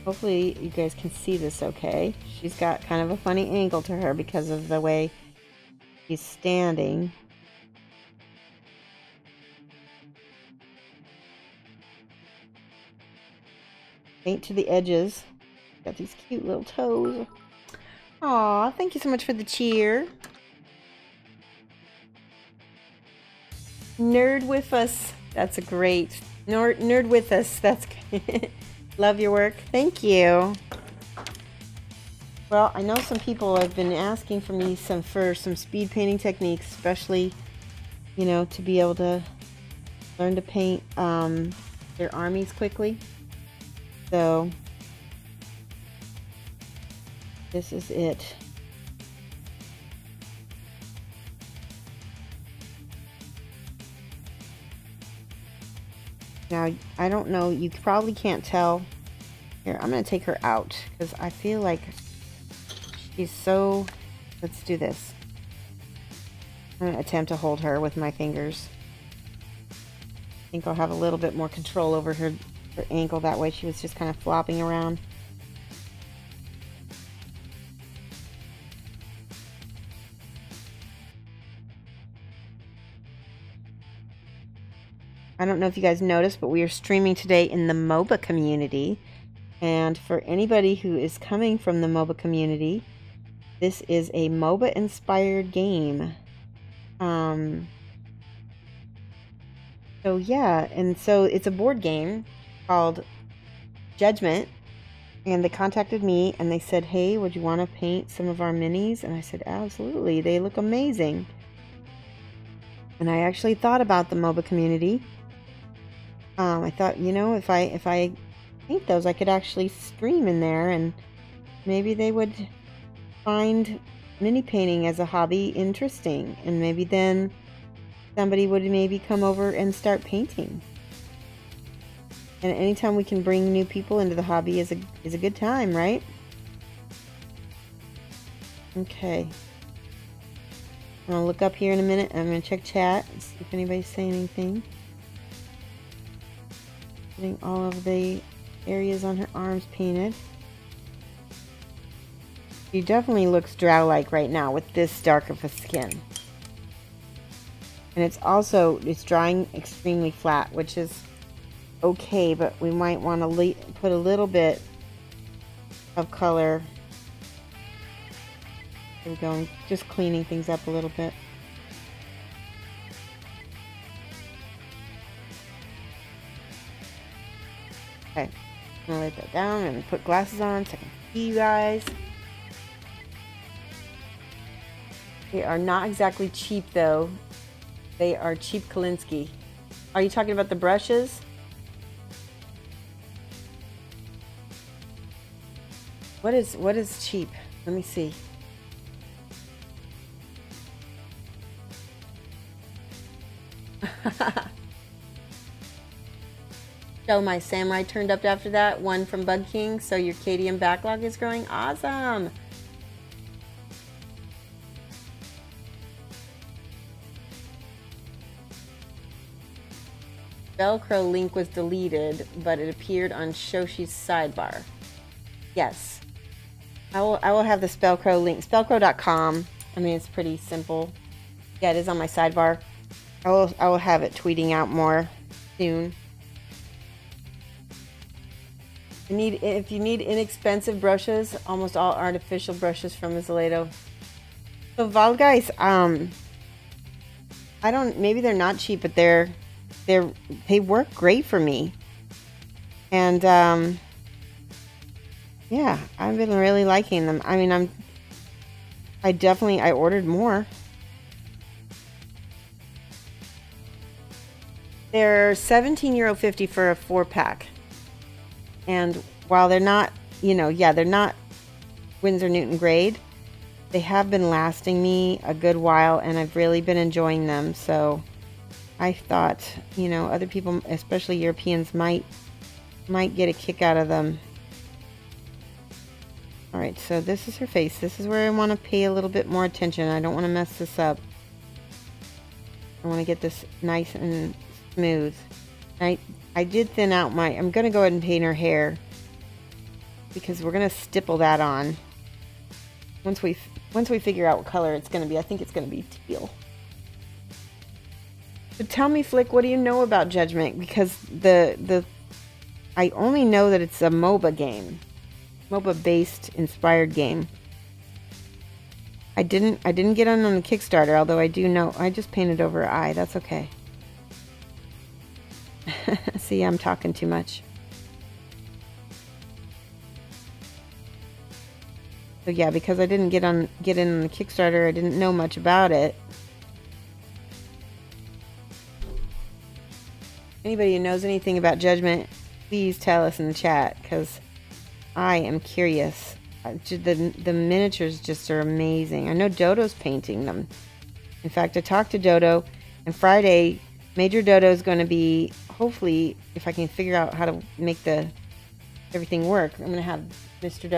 S2: Hopefully you guys can see this okay. She's got kind of a funny angle to her because of the way she's standing. Paint to the edges. Got these cute little toes. Aw, thank you so much for the cheer. Nerd with us. That's a great nerd with us. That's good. Love your work. Thank you. Well, I know some people have been asking for me for some speed painting techniques, especially, you know, to be able to learn to paint their armies quickly. So this is it. Now, I don't know, you probably can't tell. Here, I'm going to take her out because I feel like she's so... Let's do this. I'm going to attempt to hold her with my fingers. I think I'll have a little bit more control over her ankle. That way she was just kind of flopping around. I don't know if you guys noticed, but we are streaming today in the MOBA community. And for anybody who is coming from the MOBA community, this is a MOBA inspired game. So yeah, and so it's a board game called Judgement. And they contacted me and they said, hey, would you want to paint some of our minis? And I said, absolutely, they look amazing. And I actually thought about the MOBA community. I thought, you know, if I paint those, I could actually stream in there, and maybe they would find mini painting as a hobby interesting, and maybe then somebody would maybe come over and start painting. And anytime we can bring new people into the hobby is a good time, right? Okay. I'm gonna look up here in a minute. I'm gonna check chat and see if anybody's saying anything. Getting all of the areas on her arms painted. She definitely looks drow-like right now with this dark of a skin. And it's drying extremely flat, which is okay, but we might want to put a little bit of color. There we go, just cleaning things up a little bit. Okay, I'm gonna lay that down and put glasses on so I can see you guys. They are not exactly cheap though. They are cheap Kolinsky. Are you talking about the brushes? What is cheap? Let me see. So my samurai turned up after that. One from Bug King. So your KDM backlog is growing. Awesome. Velcro link was deleted, but it appeared on Shoshie's sidebar. Yes. I will have the Spellcrow link. Spellcrow.com. I mean, it's pretty simple. Yeah, it is on my sidebar. I will have it tweeting out more soon. If you need inexpensive brushes, almost all artificial brushes from Azaleto. So Val guys, maybe they're not cheap, but they're they work great for me. And yeah, I've been really liking them. I mean, I ordered more. They're €17.50 for a 4-pack. And while they're not, you know, yeah, they're not Winsor Newton grade, they have been lasting me a good while, and I've really been enjoying them. So I thought, you know, other people, especially Europeans, might get a kick out of them. All right, so this is her face. This is where I want to pay a little bit more attention. I don't want to mess this up. I want to get this nice and smooth. I did thin out I'm going to go ahead and paint her hair, because we're going to stipple that on. Once we figure out what color it's going to be, I think it's going to be teal. So tell me, Flick, what do you know about Judgement? Because I only know that it's a MOBA game. MOBA based inspired game. I didn't get on the Kickstarter, although I do know I just painted over her eye. That's okay. See, I'm talking too much. So yeah, because I didn't get in on the Kickstarter, I didn't know much about it. Anybody who knows anything about Judgement, please tell us in the chat, because I am curious. The miniatures just are amazing. I know Dodo's painting them. In fact, I talked to Dodo, and Friday, Major Dodo is going to be, hopefully, if I can figure out how to make everything work, I'm going to have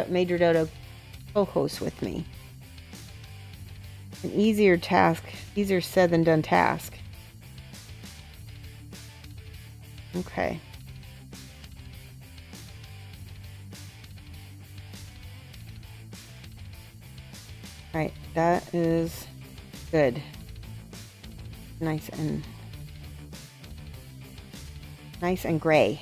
S2: Major Dodo co-host with me. An easier said than done task. Okay. All right, that is good. Nice and gray.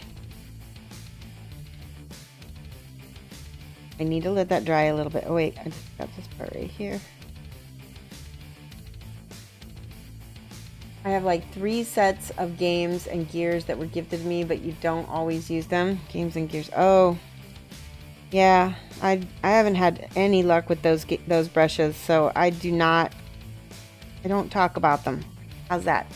S2: I need to let that dry a little bit. Oh wait, I just got this part right here. I have like 3 sets of games and gears that were gifted to me, but you don't always use them. Games and gears. Oh, yeah. I haven't had any luck with those brushes, so I don't talk about them. How's that?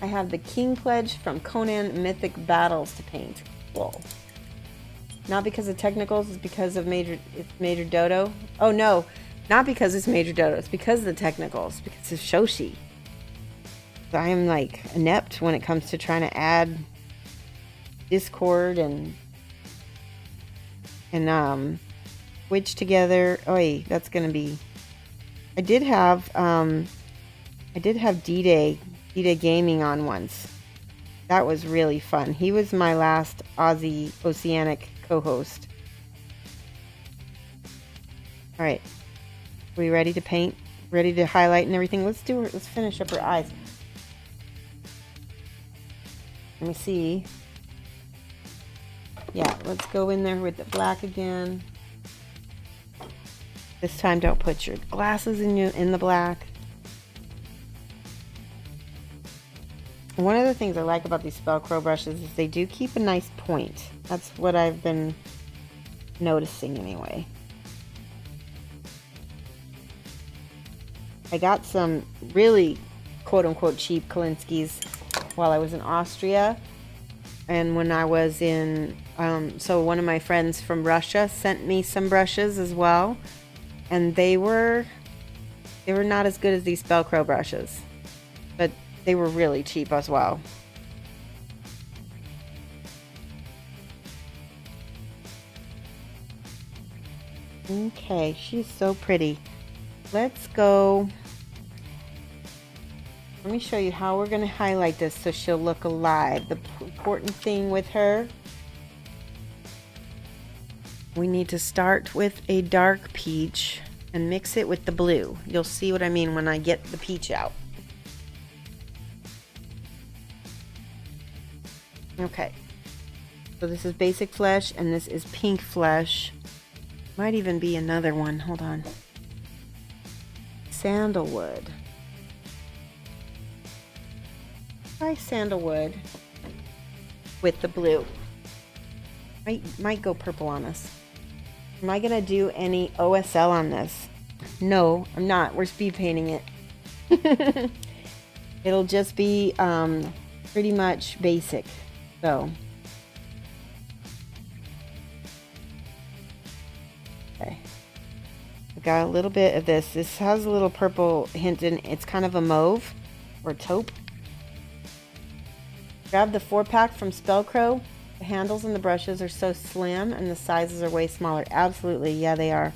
S2: I have the King Pledge from Conan Mythic Battles to paint. Whoa. Not because of technicals, it's because of Major Dodo. Oh no, not because it's Major Dodo, it's because of the technicals, because of Shoshie. So I am like inept when it comes to trying to add Discord and Twitch together. Oh wait, that's gonna be. I did have D-Day Gaming on once. That was really fun. He was my last Aussie Oceanic co-host. All right, are we ready to paint? Ready to highlight and everything? Let's finish up her eyes. Let me see. Yeah, let's go in there with the black again. This time, don't put your glasses in the black. One of the things I like about these Spellcrow brushes is they do keep a nice point. That's what I've been noticing anyway. I got some really quote-unquote cheap Kalinskis while I was in Austria, and when I was in so one of my friends from Russia sent me some brushes as well, and they were not as good as these Spellcrow brushes, but they were really cheap as well. Okay, she's so pretty. Let's go. Let me show you how we're going to highlight this so she'll look alive. The important thing with her, we need to start with a dark peach and mix it with the blue. You'll see what I mean when I get the peach out. Okay, so this is basic flesh and this is pink flesh. Might even be another one. Hold on. Sandalwood. Try sandalwood with the blue. Might go purple on us. Am I gonna do any OSL on this? No, I'm not. We're speed painting it. It'll just be pretty much basic. So okay, I've got a little bit of this. This has a little purple hint in. It's kind of a mauve or taupe. Grab the 4-pack from Spellcrow. The handles and the brushes are so slim and the sizes are way smaller. Absolutely, yeah, they are.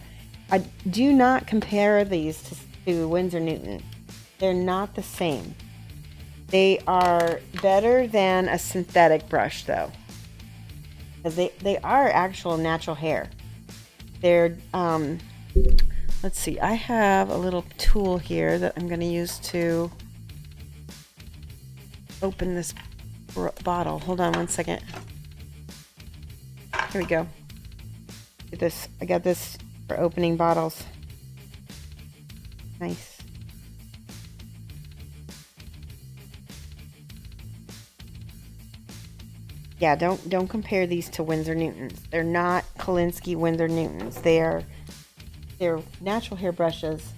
S2: I do not compare these to Winsor Newton. They're not the same. They are better than a synthetic brush though, because they are actual natural hair. They're let's see, I have a little tool here that I'm going to use to open this bottle. Hold on one second. Here we go. Look at this. I got this for opening bottles. Nice. Yeah, don't compare these to Winsor Newtons. They're not Kolinsky Winsor Newtons. They're natural hair brushes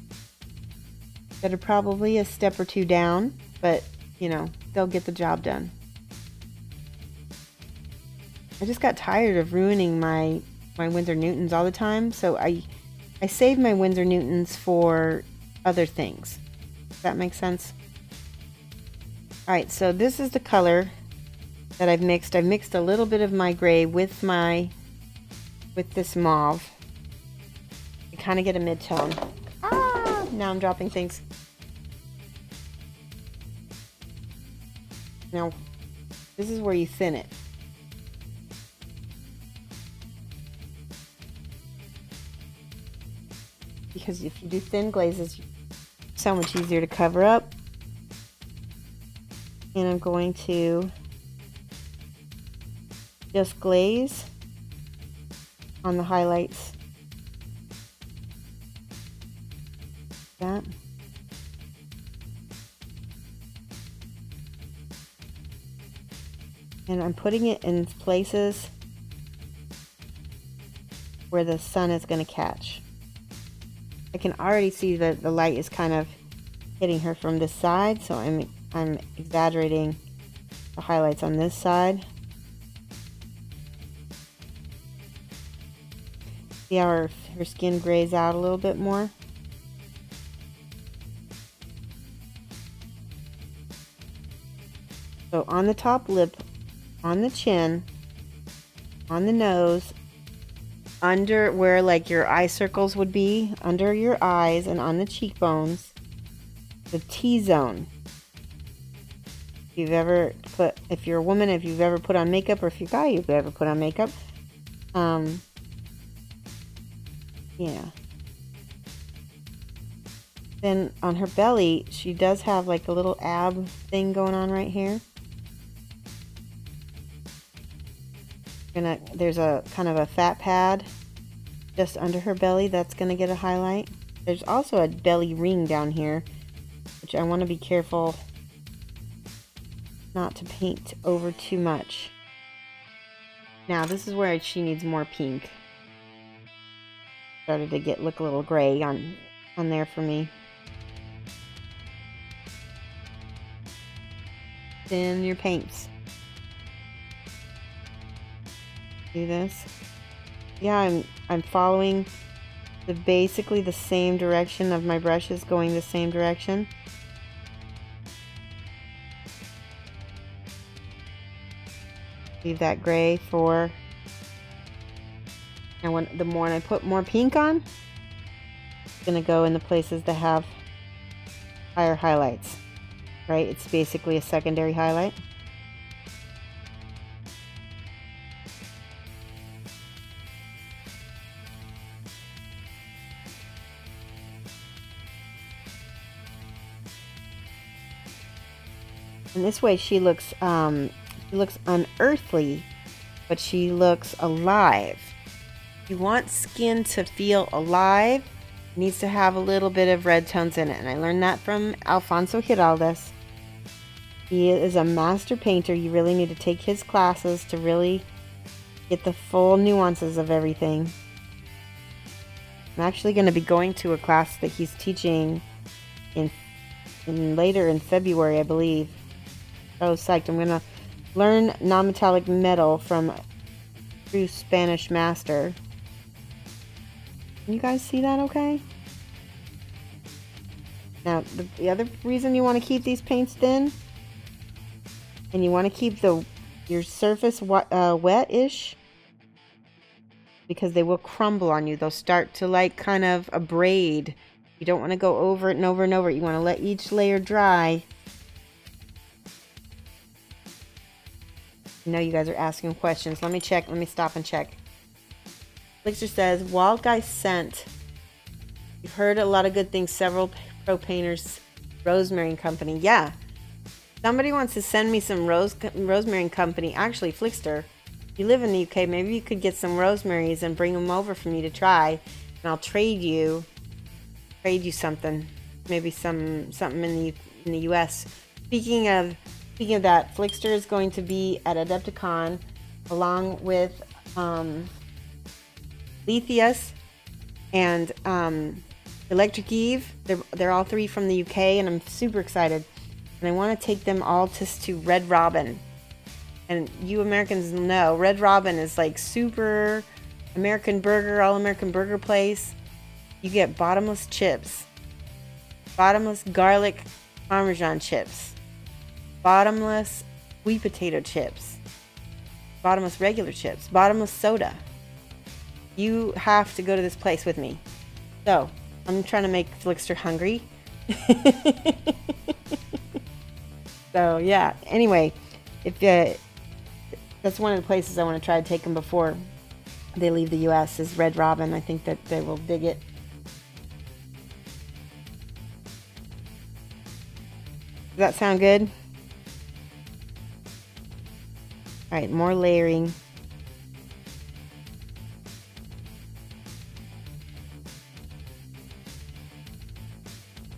S2: that are probably a step or two down, but you know, they'll get the job done. I just got tired of ruining my Winsor Newtons all the time, so I save my Winsor Newtons for other things. Does that make sense? Alright, so this is the color that I've mixed. I've mixed a little bit of my gray with this mauve. You kind of get a mid-tone. Ah! Now I'm dropping things. Now, this is where you thin it. Because if you do thin glazes, it's so much easier to cover up. And I'm going to just glaze on the highlights. That. And I'm putting it in places where the sun is going to catch. I can already see that the light is kind of hitting her from this side, so I'm exaggerating the highlights on this side. See how her skin grays out a little bit more? So on the top lip, on the chin, on the nose, under where like your eye circles would be, under your eyes and on the cheekbones, the T-zone. If you're a woman, if you've ever put on makeup, or if you're a guy, you've ever put on makeup, yeah. Then on her belly, she does have like a little ab thing going on right here. There's a kind of a fat pad just under her belly that's gonna get a highlight. There's also a belly ring down here, which I want to be careful not to paint over too much. Now this is where she needs more pink. Started to look a little gray on there for me. Thin your paints. See this? Yeah, I'm following basically the same direction of my brushes, going the same direction. Leave that gray for, and the more I put more pink on, it's gonna go in the places that have higher highlights, right? It's basically a secondary highlight. And this way she looks unearthly, but she looks alive. you want skin to feel alive, it needs to have a little bit of red tones in it. And I learned that from Alfonso Giraldes. He is a master painter. You really need to take his classes to really get the full nuances of everything. I'm actually going to be going to a class that he's teaching in later in February, I believe. So psyched. I'm going to learn non-metallic metal from a true Spanish master. Can you guys see that okay? Now, the other reason you want to keep these paints thin, and you want to keep your surface wet-ish, because they will crumble on you. They'll start to like kind of abrade. You don't want to go over it and over and over. You want to let each layer dry. I know you guys are asking questions. Let me check. Let me stop and check. Flixter says, Wild Guy Scent. You've heard a lot of good things. Several pro painters, Rosemary and Company. Yeah. Somebody wants to send me some Rosemary and Company. Actually, Flixter, you live in the UK. Maybe you could get some rosemaries and bring them over for me to try. And I'll trade you something. Maybe something in the US. Speaking of that, Flixter is going to be at Adepticon along with Lethius and Electric Eve. They're all three from the UK, and I'm super excited. And I want to take them all to Red Robin. And you Americans know Red Robin is like super American burger, all American burger place. You get bottomless chips, bottomless garlic Parmesan chips, bottomless sweet potato chips, bottomless regular chips, bottomless soda. You have to go to this place with me. So I'm trying to make Flixter hungry. So yeah, anyway, if that's one of the places I want to try to take them before they leave the US is Red Robin. I think that they will dig it. Does that sound good? All right, more layering.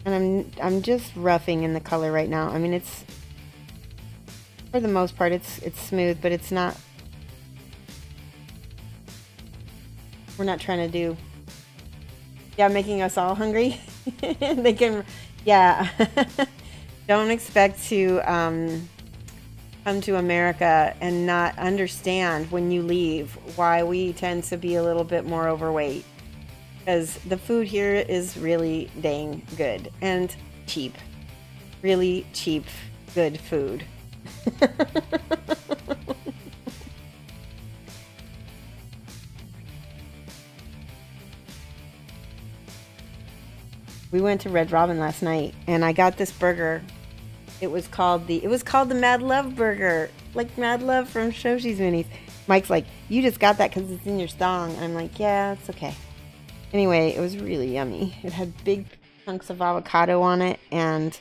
S2: And I'm just roughing in the color right now. I mean, it's, for the most part, it's smooth, but it's not. We're not trying to do. Yeah, making us all hungry. They can, yeah. Don't expect to come to America and not understand when you leave why we tend to be a little bit more overweight. Because the food here is really dang good and cheap. Really cheap, good food. We went to Red Robin last night and I got this burger. It was called the Mad Love Burger, like Mad Love from Shoshie's Minis. Mike's like, you just got that because it's in your thong. And I'm like, yeah, it's okay. Anyway, it was really yummy. It had big chunks of avocado on it and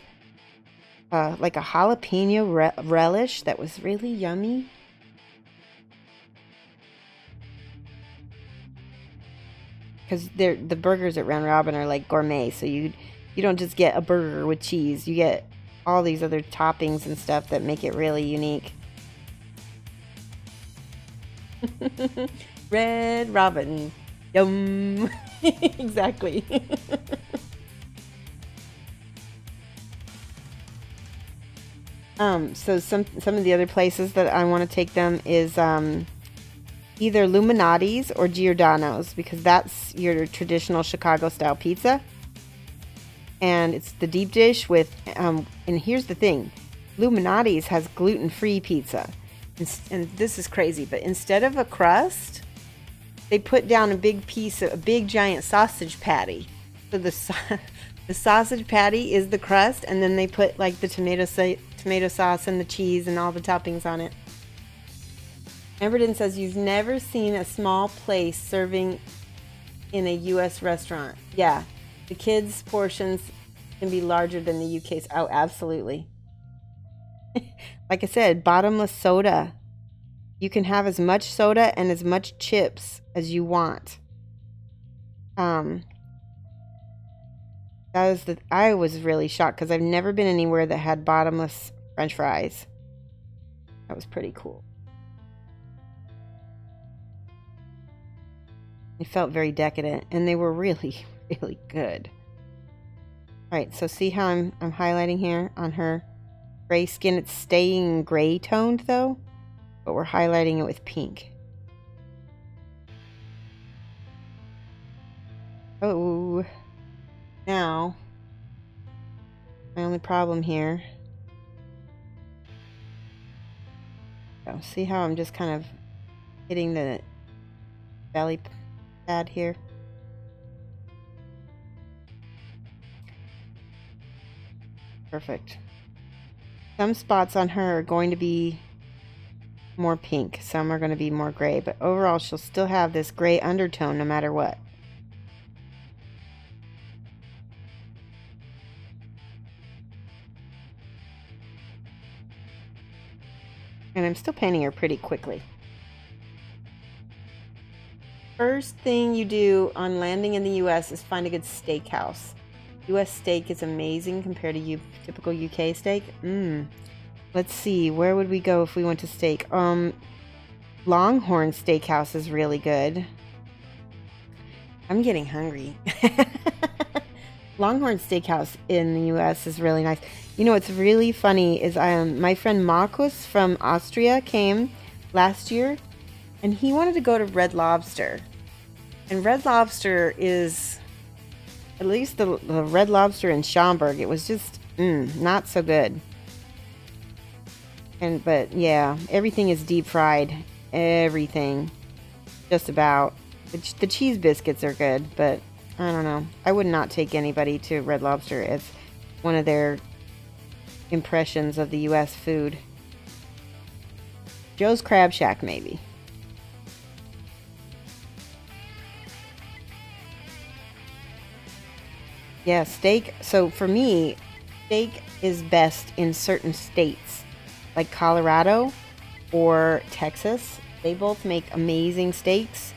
S2: like a jalapeno relish that was really yummy. Because the burgers at Round Robin are like gourmet, so you don't just get a burger with cheese. You get all these other toppings and stuff that make it really unique. Red Robin. Yum. Exactly. So some of the other places that I want to take them is either Illuminati's or Giordano's, because that's your traditional Chicago style pizza. And it's the deep dish with and here's the thing, Illuminati's has gluten-free pizza. And this is crazy, but instead of a crust, they put down a big giant sausage patty. So the sausage patty is the crust, and then they put like the tomato sauce and the cheese and all the toppings on it. Everton says you've never seen a small place serving in a U.S. restaurant. Yeah, the kids' portions can be larger than the UK's. Oh, absolutely. Like I said, bottomless soda. You can have as much soda and as much chips as you want. I was really shocked because I've never been anywhere that had bottomless French fries. That was pretty cool. They felt very decadent, and they were really, really good. All right, so see how I'm highlighting here on her gray skin? It's staying gray toned though, but we're highlighting it with pink. Oh, now my only problem here. So see how I'm just kind of hitting the belly pad here? Perfect. Some spots on her are going to be more pink, some are going to be more gray, but overall she'll still have this gray undertone no matter what. And I'm still painting her pretty quickly. First thing you do on landing in the US is find a good steakhouse. US steak is amazing compared to typical UK steak. Let's see, where would we go if we went to steak? Longhorn Steakhouse is really good. I'm getting hungry. Longhorn Steakhouse in the US is really nice. You know what's really funny is my friend Marcus from Austria came last year, and he wanted to go to Red Lobster. And Red Lobster is, at least the Red Lobster in Schaumburg, it was just not so good. But yeah, everything is deep fried. Everything, just about. The cheese biscuits are good, but I don't know. I would not take anybody to Red Lobster as one of their impressions of the US food. Joe's Crab Shack, maybe. Yeah, steak. So for me, steak is best in certain states, like Colorado or Texas. They both make amazing steaks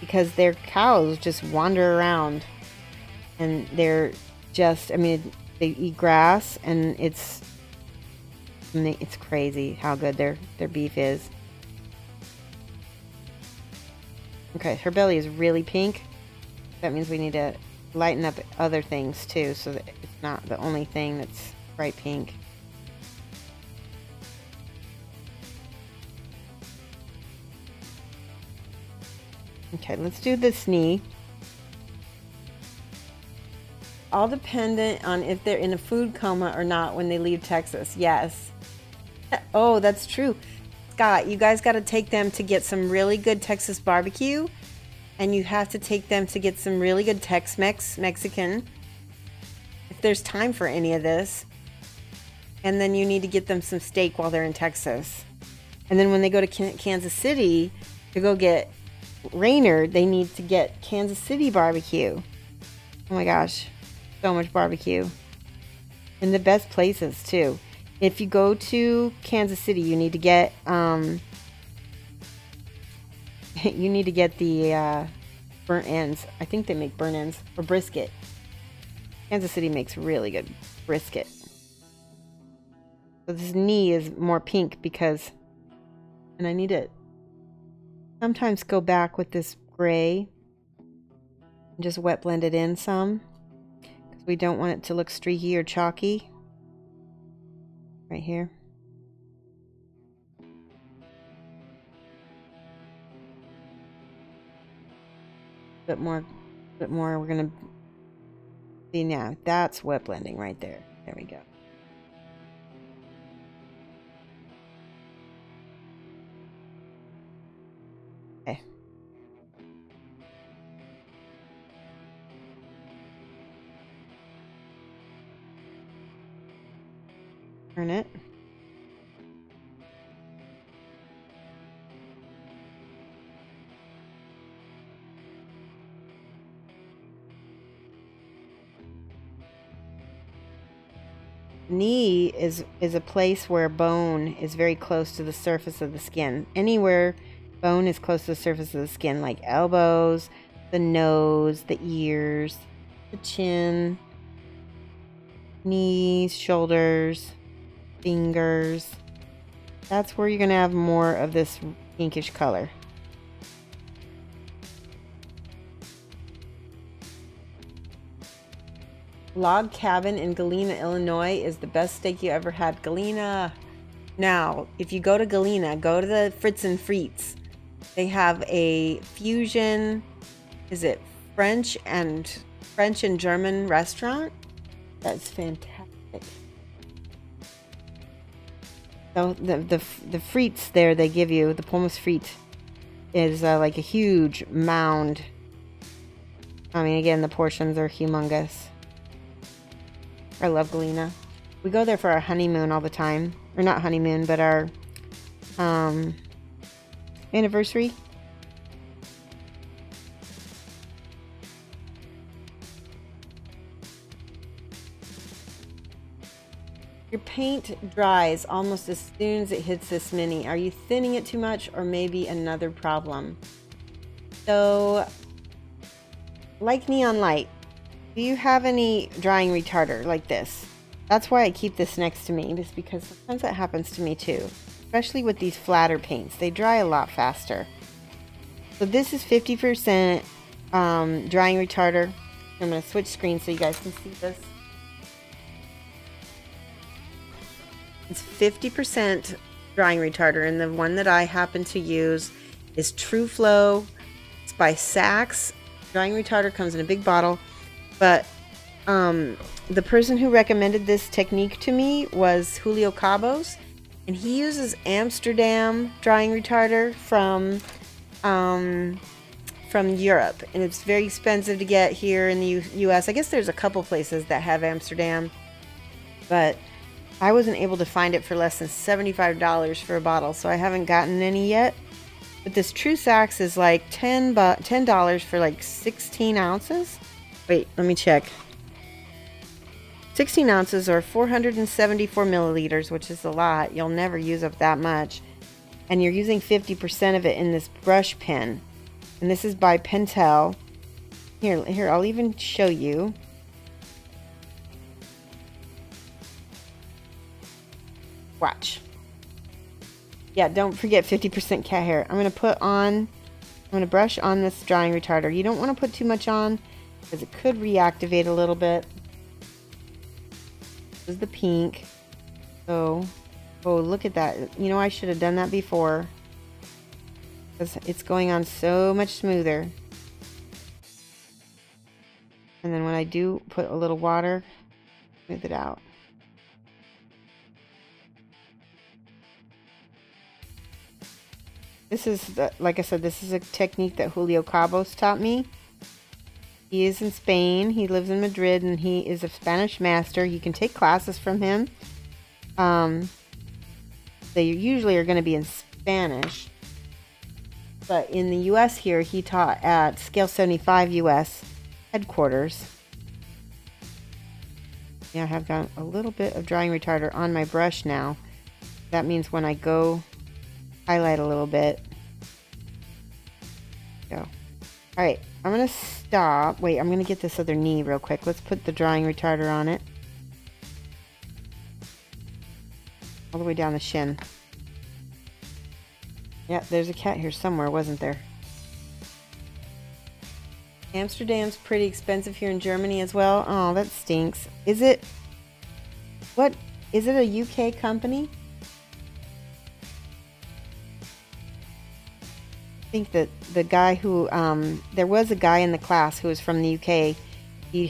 S2: because their cows just wander around, and they're just, I mean, they eat grass, and it's crazy how good their beef is. Okay, her belly is really pink. That means we need to lighten up other things too, so that it's not the only thing that's bright pink. Okay, let's do this knee. All dependent on if they're in a food coma or not when they leave Texas. Yes. Oh, that's true. Scott, you guys got to take them to get some really good Texas barbecue, and you have to take them to get some really good Tex-Mex, Mexican, if there's time for any of this. And then you need to get them some steak while they're in Texas. And then when they go to Kansas City to go get Raynard, they need to get Kansas City barbecue. Oh my gosh, so much barbecue. In the best places too. If you go to Kansas City, you need to get the burnt ends. I think they make burnt ends or brisket. Kansas City makes really good brisket. So this knee is more pink because, and I need to sometimes go back with this gray and just wet blend it in some, because we don't want it to look streaky or chalky. Right here. Bit more. We're gonna see now. That's wet blending right there. There we go. Okay. Turn it. Knee is a place where bone is very close to the surface of the skin. Anywhere bone is close to the surface of the skin, like elbows, the nose, the ears, the chin, knees, shoulders, fingers. That's where you're going to have more of this pinkish color. Log Cabin in Galena, Illinois is the best steak you ever had. Galena. Now, if you go to Galena, go to the Fritz and Frites. They have a fusion, is it French and German restaurant? That's fantastic. So the frites there they give you, the pommes frites, is like a huge mound. I mean, again, the portions are humongous. I love Galena. We go there for our honeymoon all the time. Or not honeymoon, but our anniversary. Your paint dries almost as soon as it hits this mini. Are you thinning it too much or maybe another problem? So, like Neon Light, do you have any drying retarder like this? That's why I keep this next to me, just because sometimes that happens to me too. Especially with these flatter paints. They dry a lot faster. So this is 50% drying retarder. I'm going to switch screens so you guys can see this. It's 50% drying retarder, and the one that I happen to use is True Flow. It's by Saks. Drying retarder comes in a big bottle, but the person who recommended this technique to me was Julio Cabos, and he uses Amsterdam drying retarder from Europe, and it's very expensive to get here in the US. I guess there's a couple places that have Amsterdam, but I wasn't able to find it for less than $75 for a bottle, so I haven't gotten any yet. But this True Saks is like $10 for like 16 ounces. Wait, let me check. 16 ounces or 474 milliliters, which is a lot. You'll never use up that much. And you're using 50% of it in this brush pen. And this is by Pentel. Here, I'll even show you. Watch. Yeah, don't forget 50% cat hair. I'm going to brush on this drying retarder. You don't want to put too much on because it could reactivate a little bit. This is the pink. So, oh, look at that. You know, I should have done that before, because it's going on so much smoother. And then when I do put a little water, smooth it out. This is, like I said, this is a technique that Julio Cabos taught me. He is in Spain. He lives in Madrid, and he is a Spanish master. You can take classes from him. They usually are going to be in Spanish. But in the U.S. here, he taught at Scale 75 U.S. headquarters. Yeah, I have got a little bit of drying retarder on my brush now. That means when I go highlight a little bit. Go. All right, I'm going to stop. Wait, I'm going to get this other knee real quick. Let's put the drying retarder on it. All the way down the shin. Yeah, there's a cat here somewhere, wasn't there? Amsterdam's pretty expensive here in Germany as well. Oh, that stinks. Is it... What? Is it a UK company? I think that the guy who... there was a guy in the class who was from the UK. He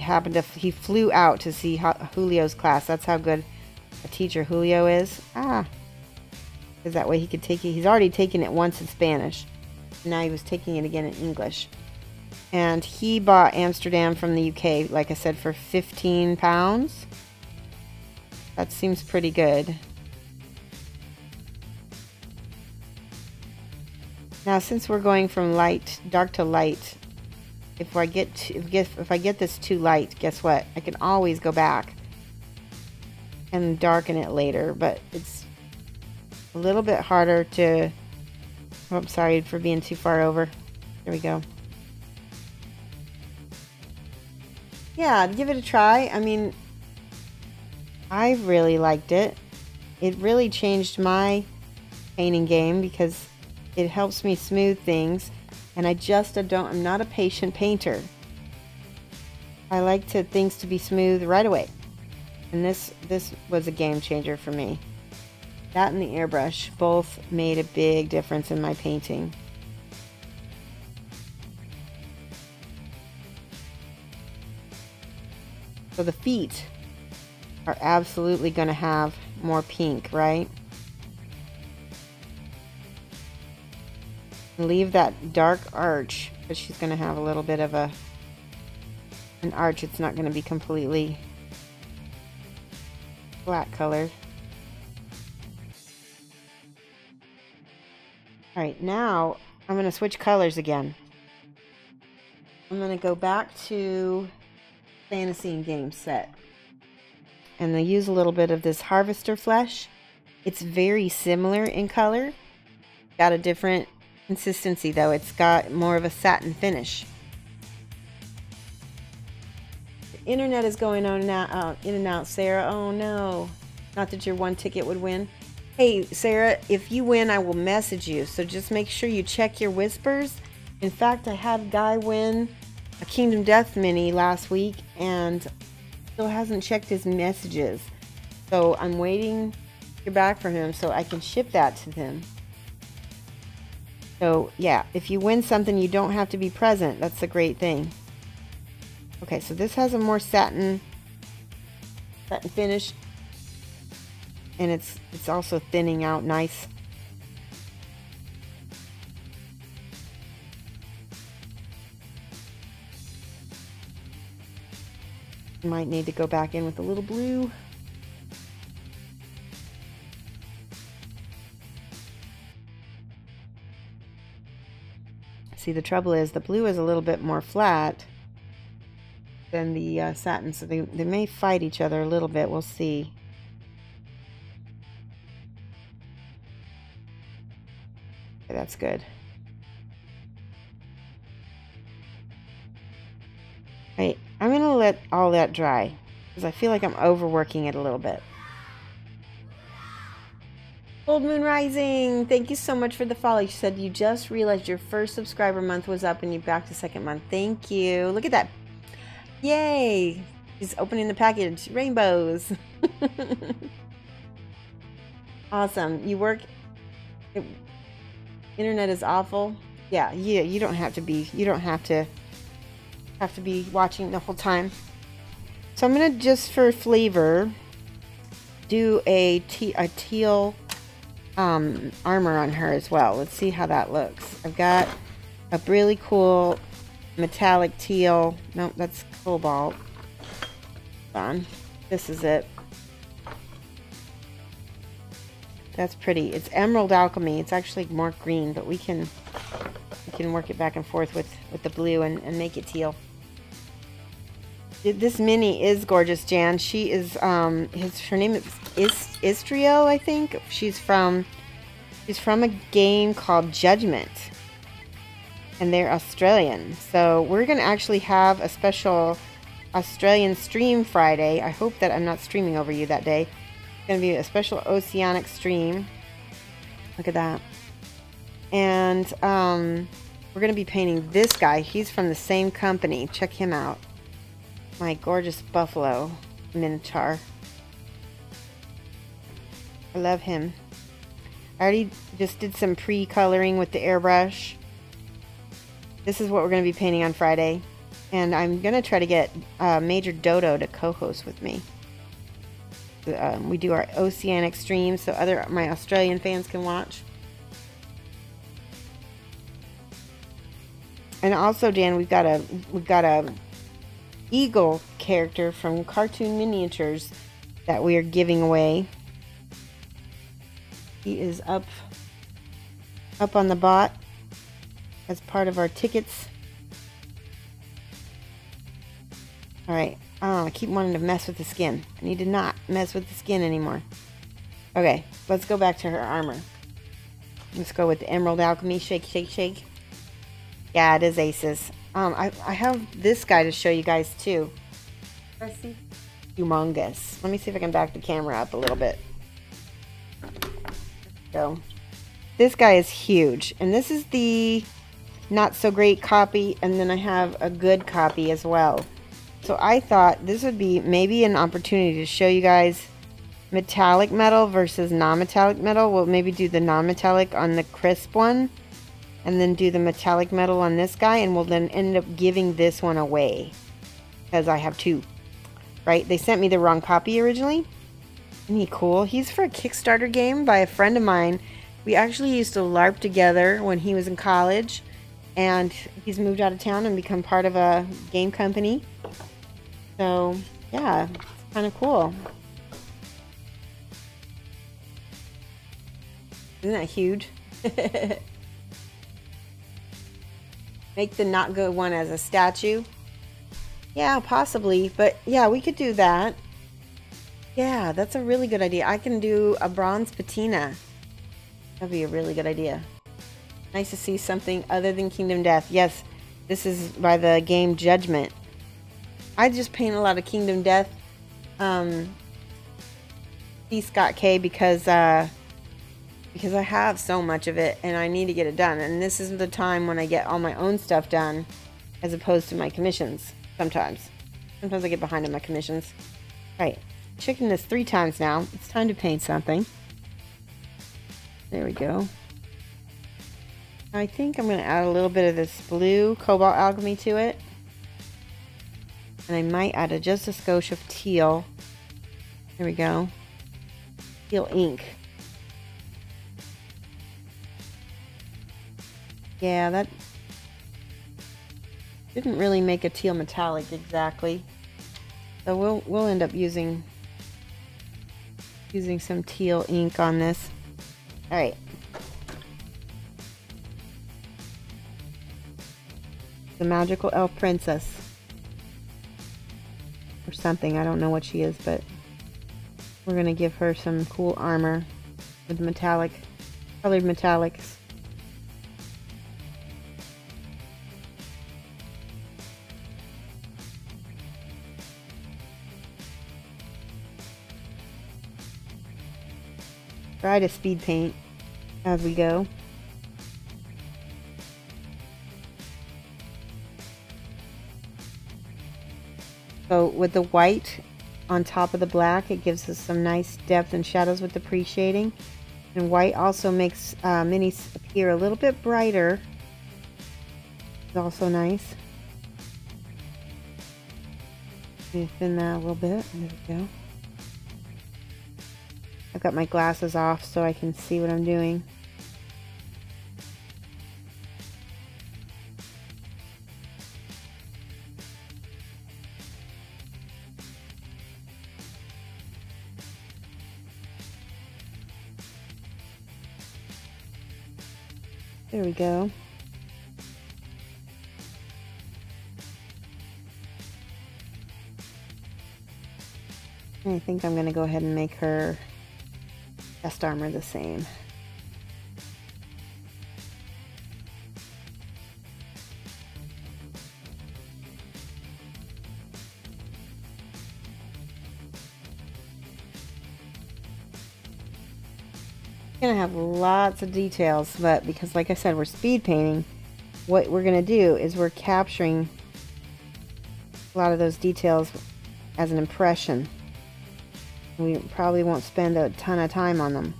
S2: flew out to see Julio's class. That's how good a teacher Julio is. Because that way he could take it. He's already taken it once in Spanish. Now he was taking it again in English. And he bought Amsterdam from the UK, like I said, for £15. That seems pretty good. Now, since we're going from dark to light, if I get this too light, guess what? I can always go back and darken it later, but it's a little bit harder to... Oh, sorry for being too far over. There we go. yeah, give it a try. I mean, I really liked it. It really changed my painting game because it helps me smooth things, and I'm not a patient painter. I like things to be smooth right away. And this was a game changer for me. That and the airbrush both made a big difference in my painting. So the feet are absolutely going to have more pink, right? Leave that dark arch, because she's going to have a little bit of an arch. It's not going to be completely flat colored. Alright, now I'm going to switch colors again. I'm going to go back to Fantasy and Game set. And I use a little bit of this Harvester Flesh. It's very similar in color. Got a different consistency though. It's got more of a satin finish. The internet is going on now, in and out, Sarah. Oh no. Not that your one ticket would win. Hey, Sarah, if you win, I will message you. So just make sure you check your whispers. In fact, I had a guy win a Kingdom Death Mini last week and still hasn't checked his messages. So I'm waiting to hear back from him so I can ship that to him. So yeah, if you win something, you don't have to be present. That's a great thing. Okay, so this has a more satin finish. And it's also thinning out nice. Might need to go back in with a little blue. See, the trouble is the blue is a little bit more flat than the satin, so they may fight each other a little bit. We'll see. Okay, that's good. Right, I'm going to let all that dry because I feel like I'm overworking it a little bit. Old Moon Rising, thank you so much for the follow. You said you just realized your first subscriber month was up and you back to second month. Thank you. Look at that. Yay. He's opening the package. Rainbows. Awesome. You work... Internet is awful. Yeah, you don't have to be watching the whole time. So I'm gonna, just for flavor, do a teal armor on her as well. Let's see how that looks. I've got a really cool metallic teal. Nope, that's cobalt. Hold on. This is it. That's pretty. It's Emerald Alchemy. It's actually more green, but we can work it back and forth with the blue and make it teal. This mini is gorgeous, Jan. She is her name is Istrio, I think. She's from a game called Judgement. And they're Australian. So we're gonna actually have a special Australian stream Friday. I hope that I'm not streaming over you that day. It's going to be a special oceanic stream. Look at that. And we're going to be painting this guy. He's from the same company. Check him out. My gorgeous buffalo minotaur. I love him. I already just did some pre-coloring with the airbrush. This is what we're going to be painting on Friday. And I'm going to try to get Major Dodo to co-host with me. We do our oceanic stream so my Australian fans can watch. And also, Dan, we've got a eagle character from Cartoon Miniatures that we are giving away. He is up on the bot as part of our tickets. All right. Oh, I keep wanting to mess with the skin. I need to not mess with the skin anymore. Okay, let's go back to her armor. Let's go with the Emerald Alchemy. Shake, shake, shake. Yeah, it is Aces. I have this guy to show you guys too. see. Humongous. Let me see if I can back the camera up a little bit. So, this guy is huge, and this is the not so great copy, and then I have a good copy as well. So I thought this would be maybe an opportunity to show you guys metallic metal versus non-metallic metal. We'll maybe do the non-metallic on the crisp one, and then do the metallic metal on this guy, and we'll then end up giving this one away because I have two. Right? They sent me the wrong copy originally. Isn't he cool? He's for a Kickstarter game by a friend of mine. We actually used to LARP together when he was in college, and he's moved out of town and become part of a game company. So, yeah, it's kind of cool. Isn't that huge? Make the not good one as a statue. Yeah, possibly, but yeah, we could do that. Yeah, that's a really good idea. I can do a bronze patina. That'd be a really good idea. Nice to see something other than Kingdom Death. Yes, this is by the game Judgement. I just paint a lot of Kingdom Death. C. Scott K because I have so much of it and I need to get it done. And this is the time when I get all my own stuff done as opposed to my commissions. Sometimes I get behind on my commissions. Right, checking this 3 times now. It's time to paint something. There we go. I think I'm going to add a little bit of this blue Cobalt Alchemy to it. And I might add just a skosh of teal. There we go. Teal ink. Yeah, that didn't really make a teal metallic exactly. So we'll end up using some teal ink on this. All right. The magical elf princess. Or something. I don't know what she is, but we're going to give her some cool armor with metallic, colored metallics. Try to speed paint as we go. So with the white on top of the black, it gives us some nice depth and shadows with the pre-shading. And white also makes minis appear a little bit brighter. It's also nice. Let me thin that a little bit. There we go. I've got my glasses off so I can see what I'm doing. There we go. I think I'm going to go ahead and make her chest armor the same. Gonna have lots of details, but because like I said, we're speed painting, what we're gonna do is we're capturing a lot of those details as an impression. We probably won't spend a ton of time on them.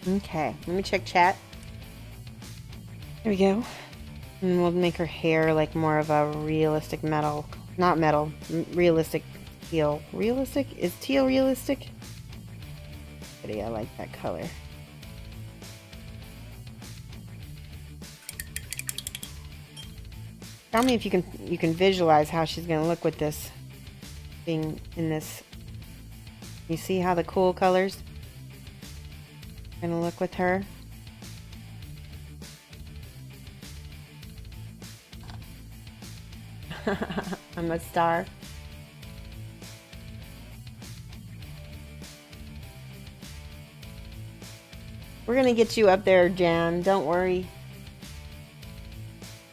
S2: Okay, let me check chat. There we go. And we'll make her hair like more of a realistic metal. Not metal, realistic teal. Realistic? Is teal realistic? Pretty, I like that color. Tell me if you can visualize how she's gonna look with this being in this. You see how the cool colors are gonna look with her? I'm a star. We're gonna get you up there, Jan. Don't worry.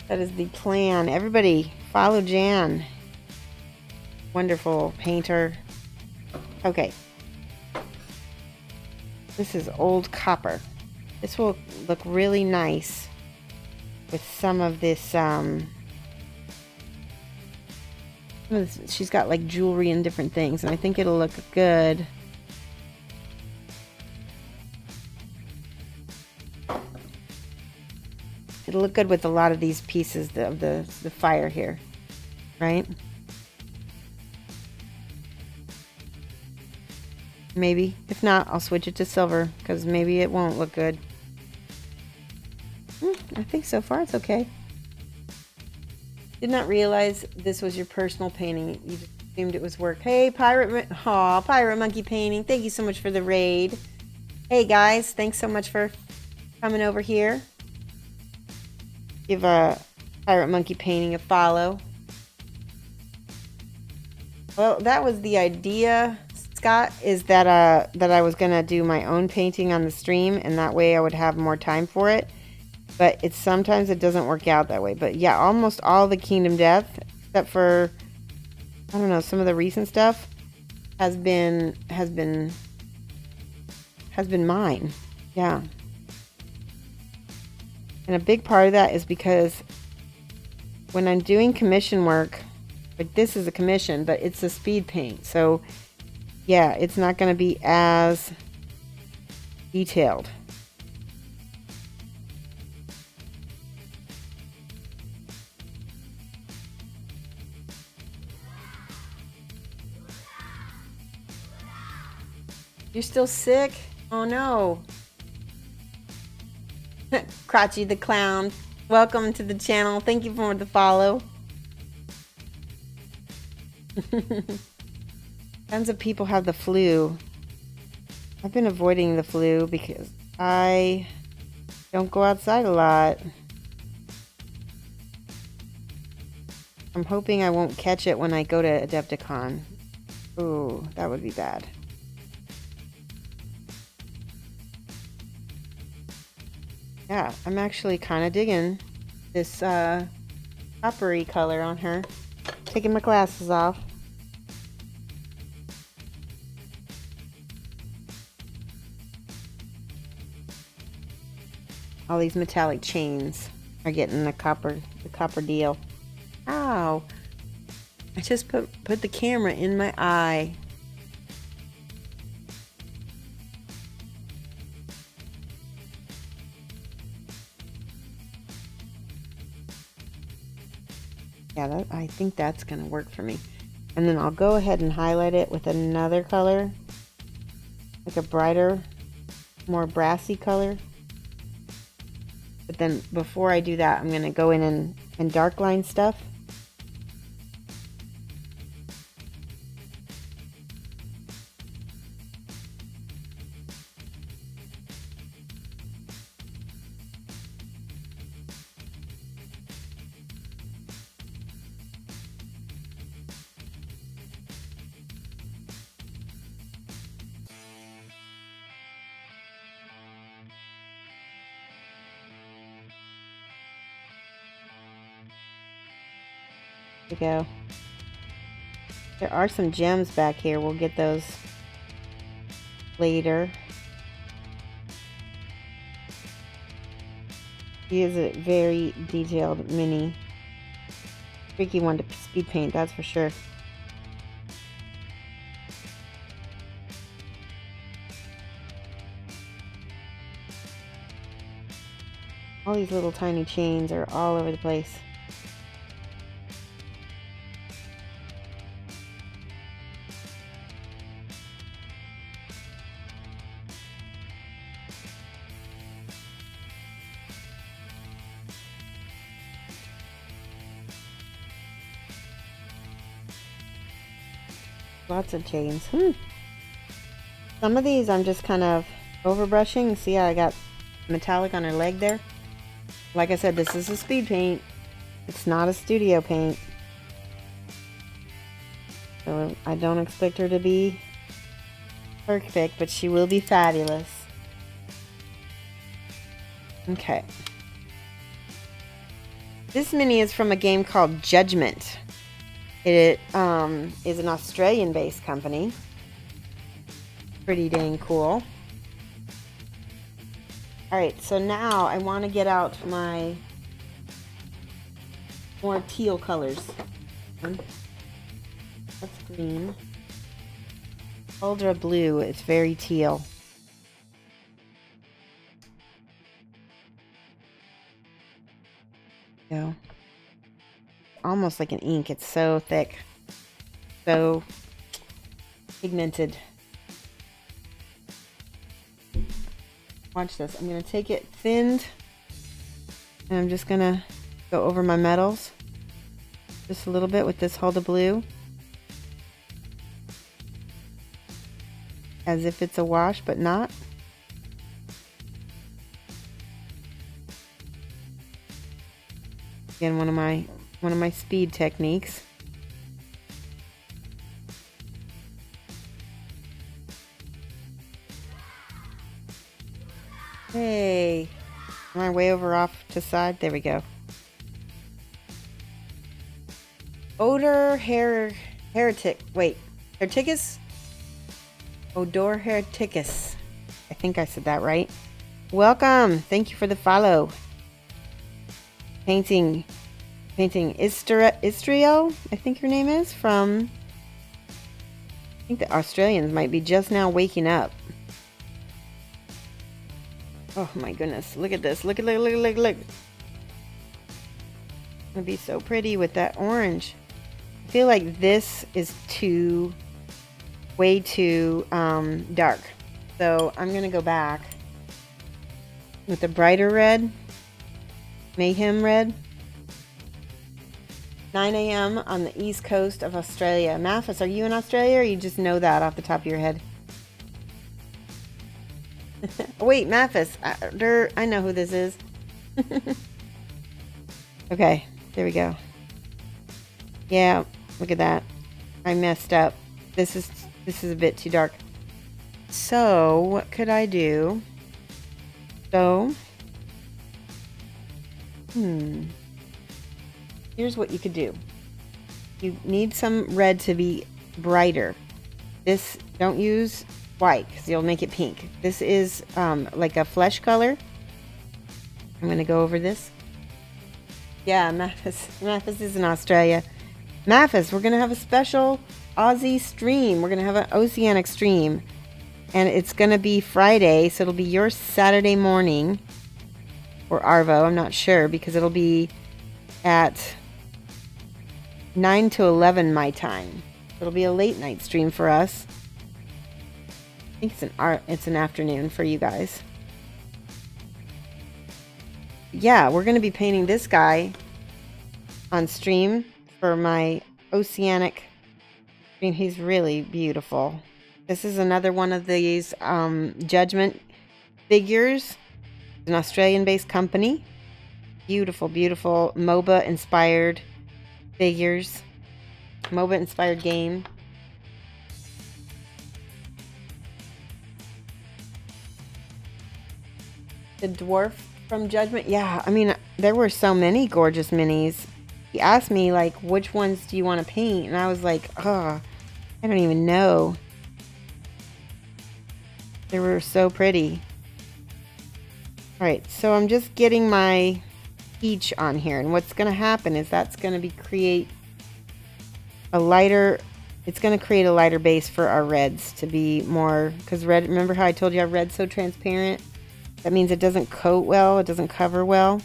S2: That is the plan. Everybody, follow Jan. Wonderful painter. Okay. This is old copper. This will look really nice with some of this, she's got like jewelry and different things, and I think it'll look good. It'll look good with a lot of these pieces of the fire here, right? Maybe. If not, I'll switch it to silver, because maybe it won't look good. I think so far it's okay. Did not realize this was your personal painting. You just assumed it was work. Hey, Pirate Monkey Painting. Thank you so much for the raid. Hey, guys. Thanks so much for coming over here. Give Pirate Monkey Painting a follow. Well, that was the idea, Scott, is that I was going to do my own painting on the stream, and that way I would have more time for it. But sometimes it doesn't work out that way. But yeah, almost all the Kingdom Death, except for, I don't know, some of the recent stuff has been mine. Yeah. And a big part of that is because when I'm doing commission work, like this is a commission, but it's a speed paint. So yeah, it's not going to be as detailed. You're still sick? Oh no. Crotchy the Clown, welcome to the channel. Thank you for the follow. Tons of people have the flu. I've been avoiding the flu because I don't go outside a lot. I'm hoping I won't catch it when I go to Adepticon. Ooh, that would be bad. Yeah, I'm actually kind of digging this coppery color on her. Taking my glasses off. All these metallic chains are getting the copper deal. Ow! I just put the camera in my eye. Yeah, I think that's going to work for me. And then I'll go ahead and highlight it with another color. Like a brighter, more brassy color. But then before I do that, I'm going to go in and dark line stuff. Go. There are some gems back here. We'll get those later. He is a very detailed mini. Tricky one to speed paint, that's for sure. All these little tiny chains are all over the place. Lots of chains. Some of these I'm just kind of overbrushing. See how I got metallic on her leg there? Like I said, this is a speed paint. It's not a studio paint. So I don't expect her to be perfect, but she will be fabulous. Okay. This mini is from a game called Judgement. It is an Australian-based company. Pretty dang cool. Alright, so now I want to get out my more teal colors. That's green. Ultra blue, it's very teal. Go. Almost like an ink. It's so thick, so pigmented. Watch this. I'm gonna take it thinned, and I'm just gonna go over my metals just a little bit with this Hulda blue, as if it's a wash, but not. Again, one of my speed techniques. Hey, am I way over off to side? There we go. Heretic. Wait, Hereticus? Odor Hereticus. I think I said that right. Welcome. Thank you for the follow. Painting Istrio, I think your name is, from, I think the Australians might be just now waking up. Oh my goodness, look at this, look. It's gonna be so pretty with that orange. I feel like this is way too dark. So I'm gonna go back with the brighter red. Mayhem red. 9 a.m. on the east coast of Australia. Mathis, are you in Australia, or you just know that off the top of your head? Oh, wait, Mathis. I know who this is. Okay, there we go. Yeah, look at that. I messed up. This is a bit too dark. So, what could I do? So, here's what you could do. You need some red to be brighter. This, don't use white because you'll make it pink. This is like a flesh color. I'm going to go over this. Yeah, Mathis is in Australia. Mathis, we're going to have a special Aussie stream. We're going to have an oceanic stream. And it's going to be Friday, so it'll be your Saturday morning. Or Arvo, I'm not sure, because it'll be at 9 to 11 my time. It'll be a late night stream for us. I think it's an afternoon for you guys. Yeah, we're going to be painting this guy on stream for my oceanic stream. He's really beautiful. This is another one of these Judgement figures. An Australian-based company. Beautiful, beautiful MOBA-inspired figures. MOBA-inspired game. The dwarf from Judgement. Yeah, I mean, there were so many gorgeous minis. He asked me, like, which ones do you want to paint? And I was like, oh, I don't even know. They were so pretty. Alright, so I'm just getting my peach on here, and what's going to happen is that's going to create a lighter, it's going to create a lighter base for our reds to be more, because red, remember how I told you our red's so transparent? That means it doesn't coat well, it doesn't cover well.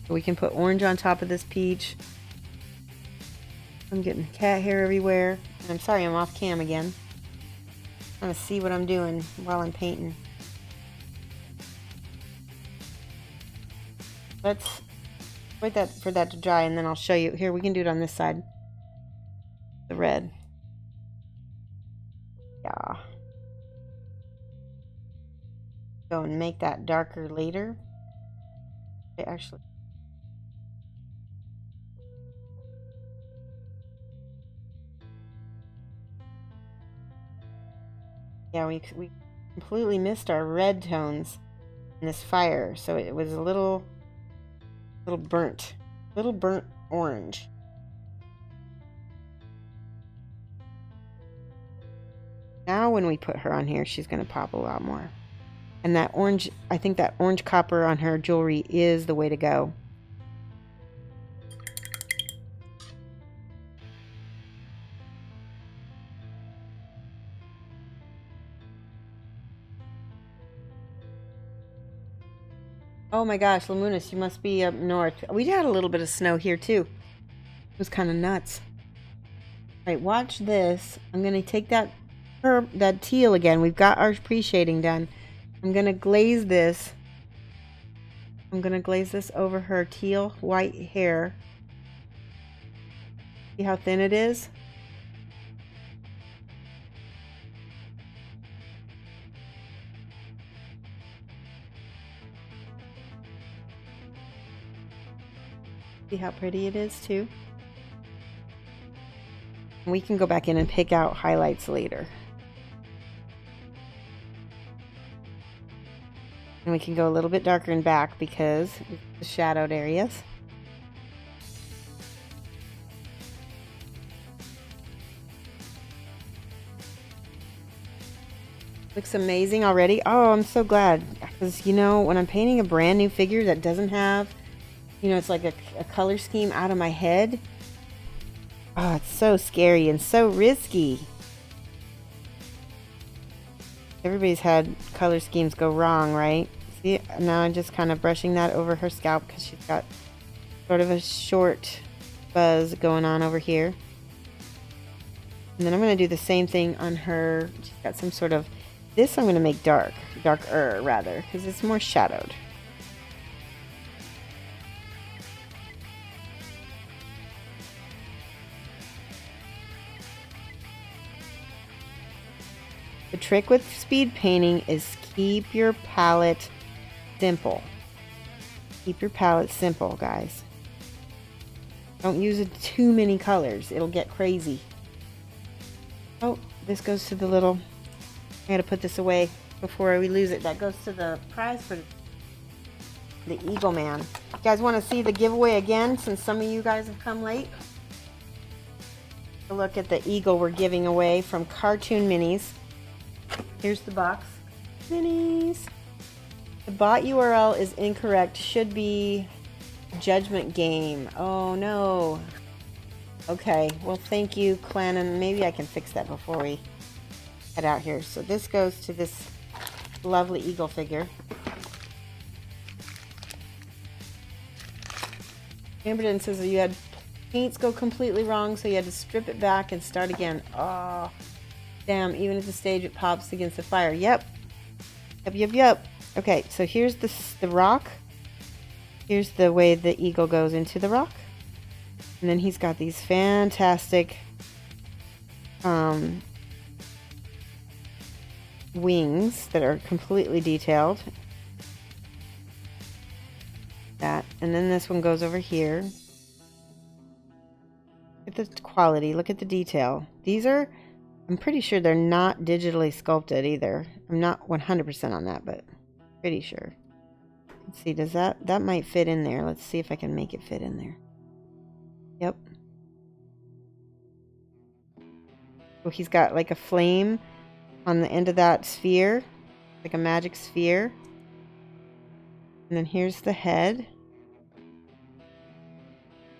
S2: So we can put orange on top of this peach. I'm getting cat hair everywhere. And I'm sorry I'm off cam again. I'm going to see what I'm doing while I'm painting. Let's wait for that to dry, and then I'll show you. Here, we can do it on this side. The red. Yeah. Go and make that darker later. Okay, actually. Yeah, we completely missed our red tones in this fire, so it was a little burnt orange. Now when we put her on here, she's going to pop a lot more. And that orange, I think that orange copper on her jewelry is the way to go. Oh my gosh, Lamunis, you must be up north. We had a little bit of snow here too. It was kind of nuts. All right, watch this. I'm going to take that teal again. We've got our pre-shading done. I'm going to glaze this. I'm going to glaze this over her teal white hair. See how thin it is? See how pretty it is too? And we can go back in and pick out highlights later. And we can go a little bit darker in back because the shadowed areas. Looks amazing already. Oh, I'm so glad. Because, you know, when I'm painting a brand new figure that doesn't have, you know, it's like a color scheme out of my head. Oh, it's so scary and so risky. Everybody's had color schemes go wrong, right? See, now I'm just kind of brushing that over her scalp because she's got sort of a short buzz going on over here. And then I'm going to do the same thing on her. She's got some sort of, this I'm going to make darker rather, because it's more shadowed. The trick with speed painting is keep your palette simple. Keep your palette simple, guys. Don't use too many colors. It'll get crazy. Oh, this goes to the little... I gotta put this away before we lose it. That goes to the prize for the Eagle Man. You guys want to see the giveaway again since some of you guys have come late? A look at the eagle we're giving away from Cartoon Minis. Here's the box. Minis. The bot URL is incorrect. Should be Judgement game. Oh no. Okay, well thank you, Clannon. Maybe I can fix that before we head out here. So this goes to this lovely eagle figure. Amberden says that you had paints go completely wrong, so you had to strip it back and start again. Oh, damn, even at the stage it pops against the fire. Yep. Okay, so here's the rock. Here's the way the eagle goes into the rock. And then he's got these fantastic wings that are completely detailed. That, and then this one goes over here. Look at the quality, look at the detail. These are, I'm pretty sure they're not digitally sculpted either. I'm not 100% on that, but pretty sure. Let's see, does that might fit in there. Let's see if I can make it fit in there. Yep. Oh, he's got like a flame on the end of that sphere, like a magic sphere. And then here's the head.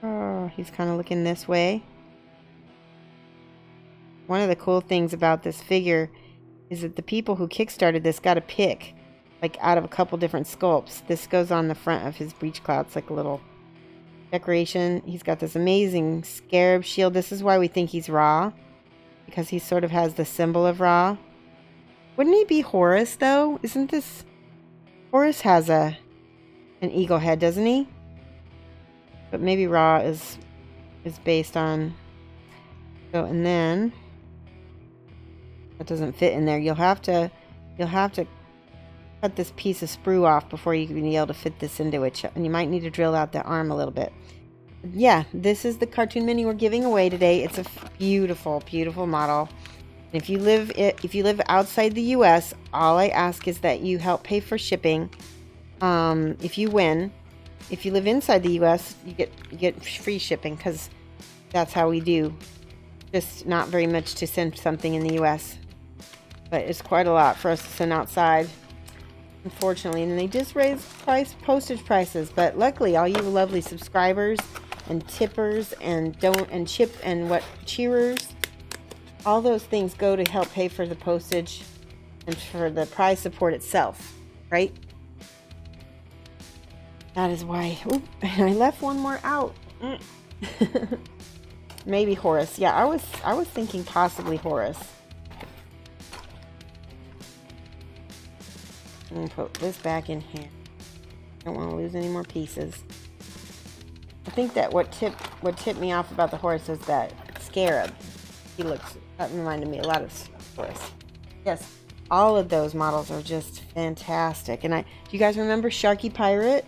S2: Oh, he's kind of looking this way. One of the cool things about this figure is that the people who kickstarted this got to pick like out of a couple different sculpts. This goes on the front of his breech clout. It's like a little decoration. He's got this amazing scarab shield. This is why we think he's Ra, because he sort of has the symbol of Ra. Wouldn't he be Horus though? Isn't this... Horus has an eagle head, doesn't he? But maybe Ra is based on... So, and then that doesn't fit in there. You'll have to cut this piece of sprue off before you can be able to fit this into it. And you might need to drill out the arm a little bit. Yeah, this is the Cartoon Mini we're giving away today. It's a beautiful, beautiful model. If you live outside the U.S., all I ask is that you help pay for shipping. If you win, if you live inside the U.S., you get free shipping because that's how we do. Just not very much to send something in the U.S., but it's quite a lot for us to send outside, unfortunately. And they just raised postage prices, but luckily, all you lovely subscribers and tippers and cheerers. All those things go to help pay for the postage and for the prize support itself, right? That is why. Oop, and I left one more out. Maybe Horace. Yeah, I was thinking possibly Horace. I'm gonna put this back in here. Don't want to lose any more pieces. I think that what tipped me off about the Horace is that scarab. That reminded me a lot of Horace. Yes, all of those models are just fantastic. And do you guys remember Sharky Pirate?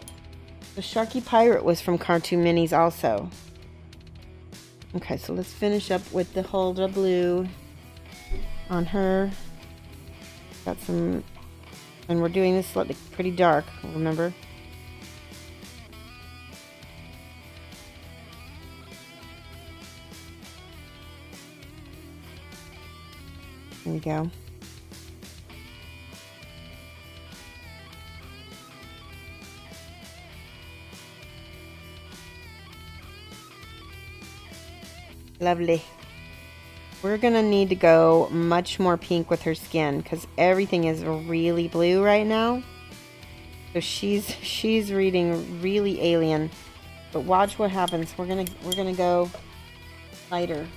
S2: The Sharky Pirate was from Cartoon Minis also. Okay, so let's finish up with the Hulda blue on her. Got some, and we're doing this pretty dark, remember? There we go. Lovely. We're gonna need to go much more pink with her skin because everything is really blue right now. So she's reading really alien. But watch what happens. We're gonna go lighter.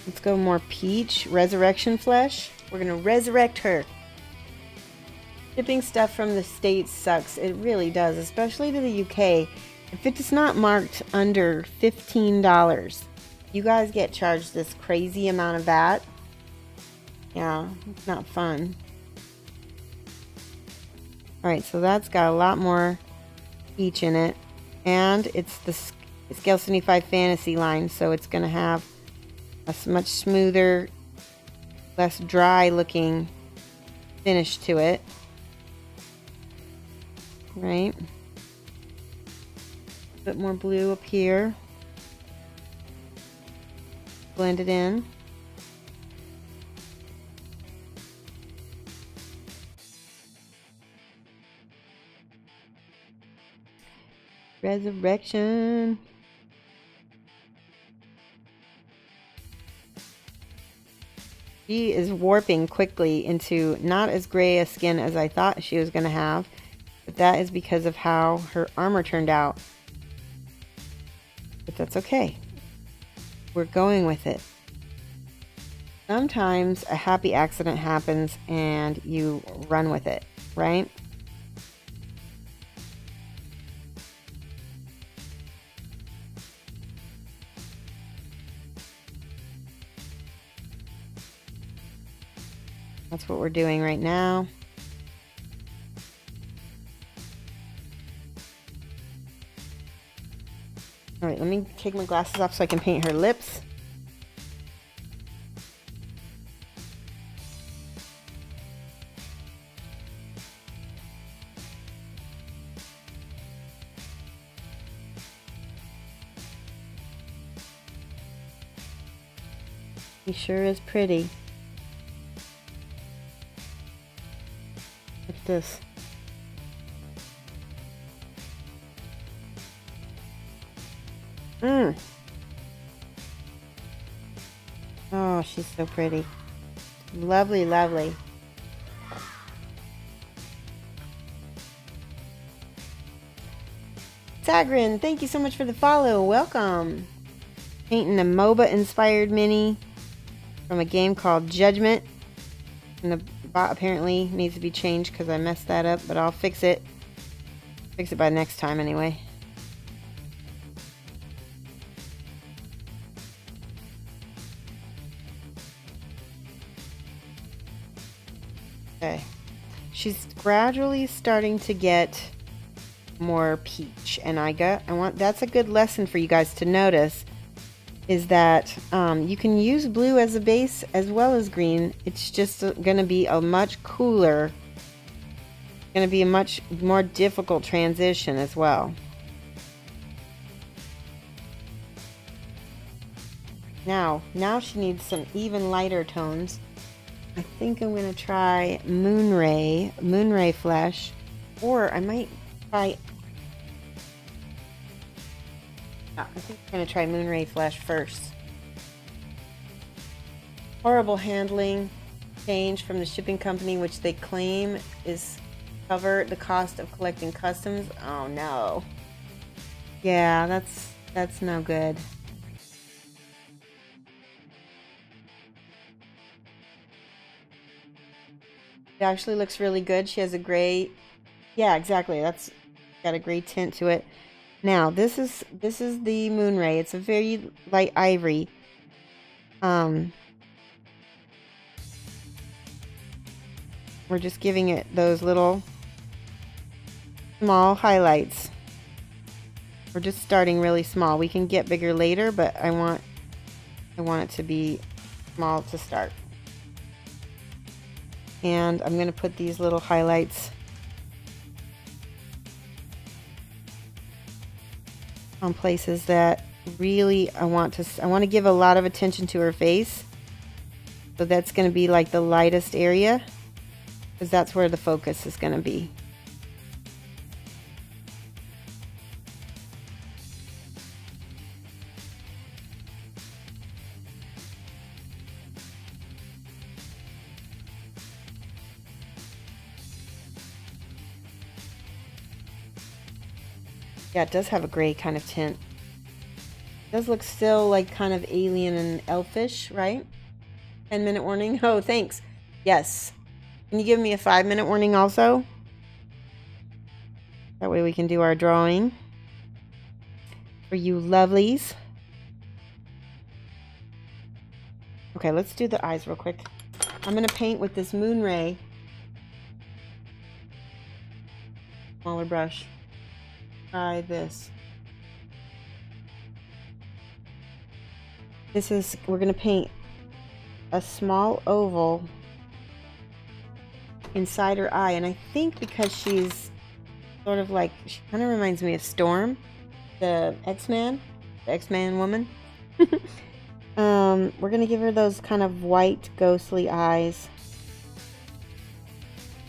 S2: Let's go more peach. Resurrection flesh. We're gonna resurrect her. Shipping stuff from the States sucks. It really does, especially to the UK. If it is not marked under $15, you guys get charged this crazy amount of VAT. Yeah, it's not fun. Alright, so that's got a lot more peach in it. And it's the Scale 75 Fantasy line, so it's going to have a much smoother, less dry looking finish to it. Right? A bit more blue up here. Blend it in. Resurrection. She is warping quickly into not as gray a skin as I thought she was going to have, but that is because of how her armor turned out. But that's okay. We're going with it. Sometimes a happy accident happens and you run with it, right? That's what we're doing right now. Alright, let me take my glasses off so I can paint her lips. She sure is pretty. Look at this. Oh, she's so pretty. Lovely, lovely. Sagrin, thank you so much for the follow. Welcome. Painting a MOBA inspired mini from a game called Judgement. And the bot apparently needs to be changed because I messed that up, but I'll fix it. Fix it by next time anyway. Okay. She's gradually starting to get more peach, and that's a good lesson for you guys to notice. is that you can use blue as a base as well as green. It's just going to be a much cooler, going to be a much more difficult transition as well. Now she needs some even lighter tones. I think I'm going to try Moonray Flesh, or I might try, I think I'm going to try Moonray Flesh first. Horrible handling, change from the shipping company, which they claim is cover the cost of collecting customs. Oh no. Yeah, that's no good. It actually looks really good. She has a gray, yeah, exactly. That's got a gray tint to it. Now this is the Moonray. It's a very light ivory. We're just giving it those little small highlights. We're just starting really small. We can get bigger later, but I want it to be small to start. And I'm going to put these little highlights on places that really I want to give a lot of attention to her face. So that's going to be like the lightest area, because that's where the focus is going to be. Yeah, it does have a gray kind of tint. It does look still like kind of alien and elfish, right? 10-minute warning. Oh, thanks. Yes. Can you give me a 5-minute warning also? That way we can do our drawing for you lovelies. Okay, let's do the eyes real quick. I'm going to paint with this Moonray. Smaller brush. Try this. We're going to paint a small oval inside her eye, and I think because she's sort of like, she kind of reminds me of Storm, the X-Man woman. We're going to give her those kind of white ghostly eyes.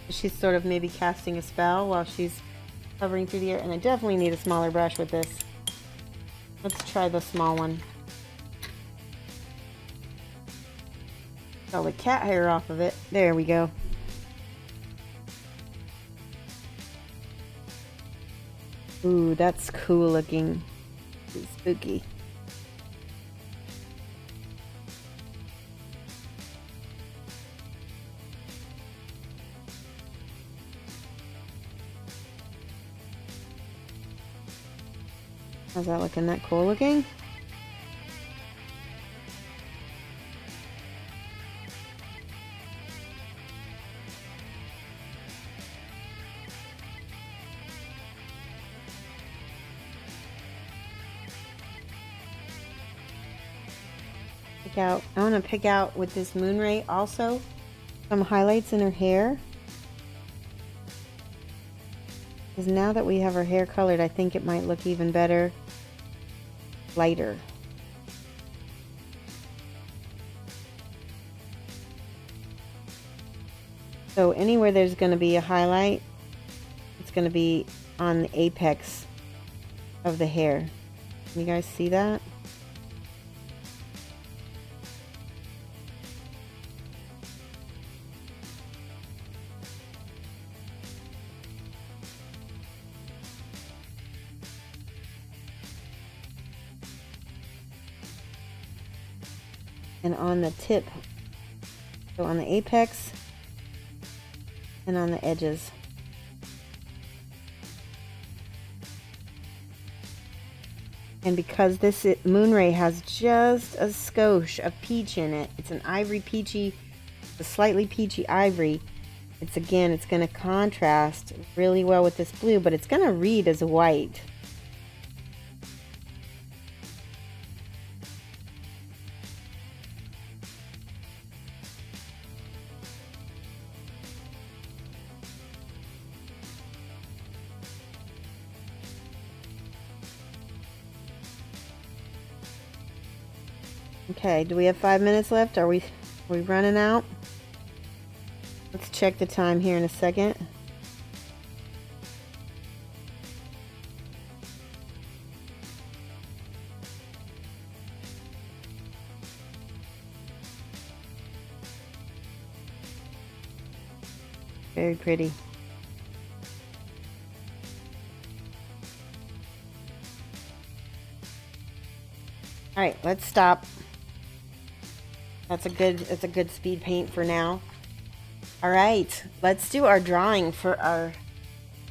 S2: She's sort of maybe casting a spell while she's hovering through the air, and I definitely need a smaller brush with this. Let's try the small one. All the cat hair off of it. There we go. Ooh, that's cool looking. It's spooky. How's that looking? That cool looking? I want to pick out with this Moonray also some highlights in her hair. Because now that we have her hair colored, I think it might look even better lighter. So anywhere there's going to be a highlight, it's going to be on the apex of the hair. Can you guys see that? And on the tip, so on the apex and on the edges. And because this Moonray has just a skosh of peach in it, it's an ivory peachy, a slightly peachy ivory. It's going to contrast really well with this blue, but it's going to read as a white. Okay, do we have 5 minutes left? Are we running out? Let's check the time here in a second. Very pretty. All right, let's stop. That's a good speed paint for now. All right, let's do our drawing for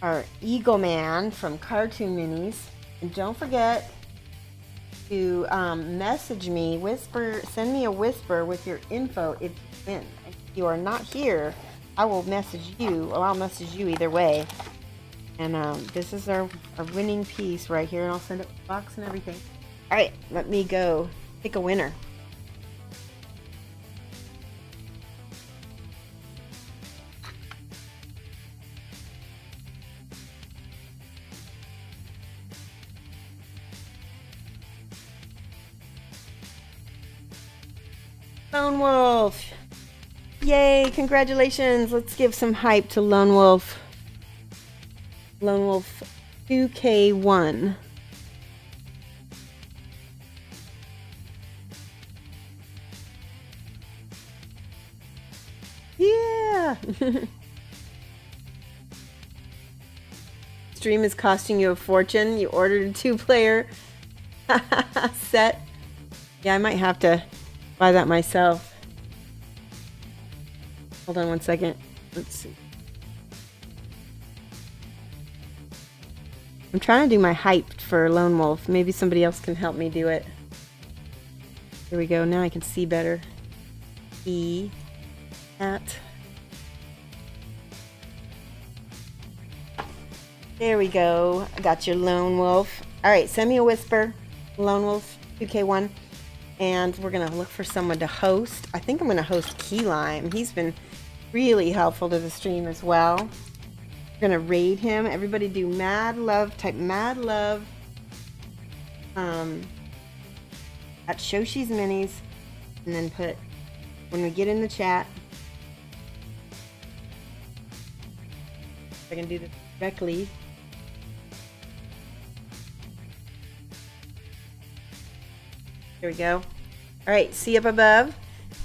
S2: our Eagle Man from Cartoon Minis. And don't forget to message me, send me a whisper with your info if you win. If you are not here, I will message you, or I'll message you either way. And this is our winning piece right here, and I'll send it with the box and everything. All right, let me go pick a winner. Lone Wolf! Yay, congratulations! Let's give some hype to Lone Wolf. Lone Wolf 2K1. Yeah! Stream is costing you a fortune. You ordered a 2-player set. Yeah, I might have to buy that myself. Hold on one second. Let's see. I'm trying to do my hype for Lone Wolf. Maybe somebody else can help me do it. Here we go. Now I can see better. There we go. I got your Lone Wolf. All right, send me a whisper. Lone Wolf 2K1. And we're going to look for someone to host. I think I'm going to host Key Lime. He's been really helpful to the stream as well. We're going to raid him. Everybody do mad love. Type mad love at Shoshie's Minis. And then put, when we get in the chat, I can do this correctly. There we go. All right, see up above.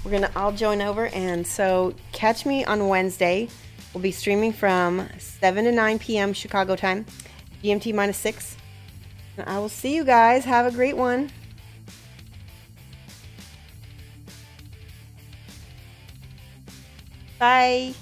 S2: We're gonna all join over, and so catch me on Wednesday. We'll be streaming from 7 to 9 p.m. Chicago time, GMT -6. And I will see you guys. Have a great one. Bye.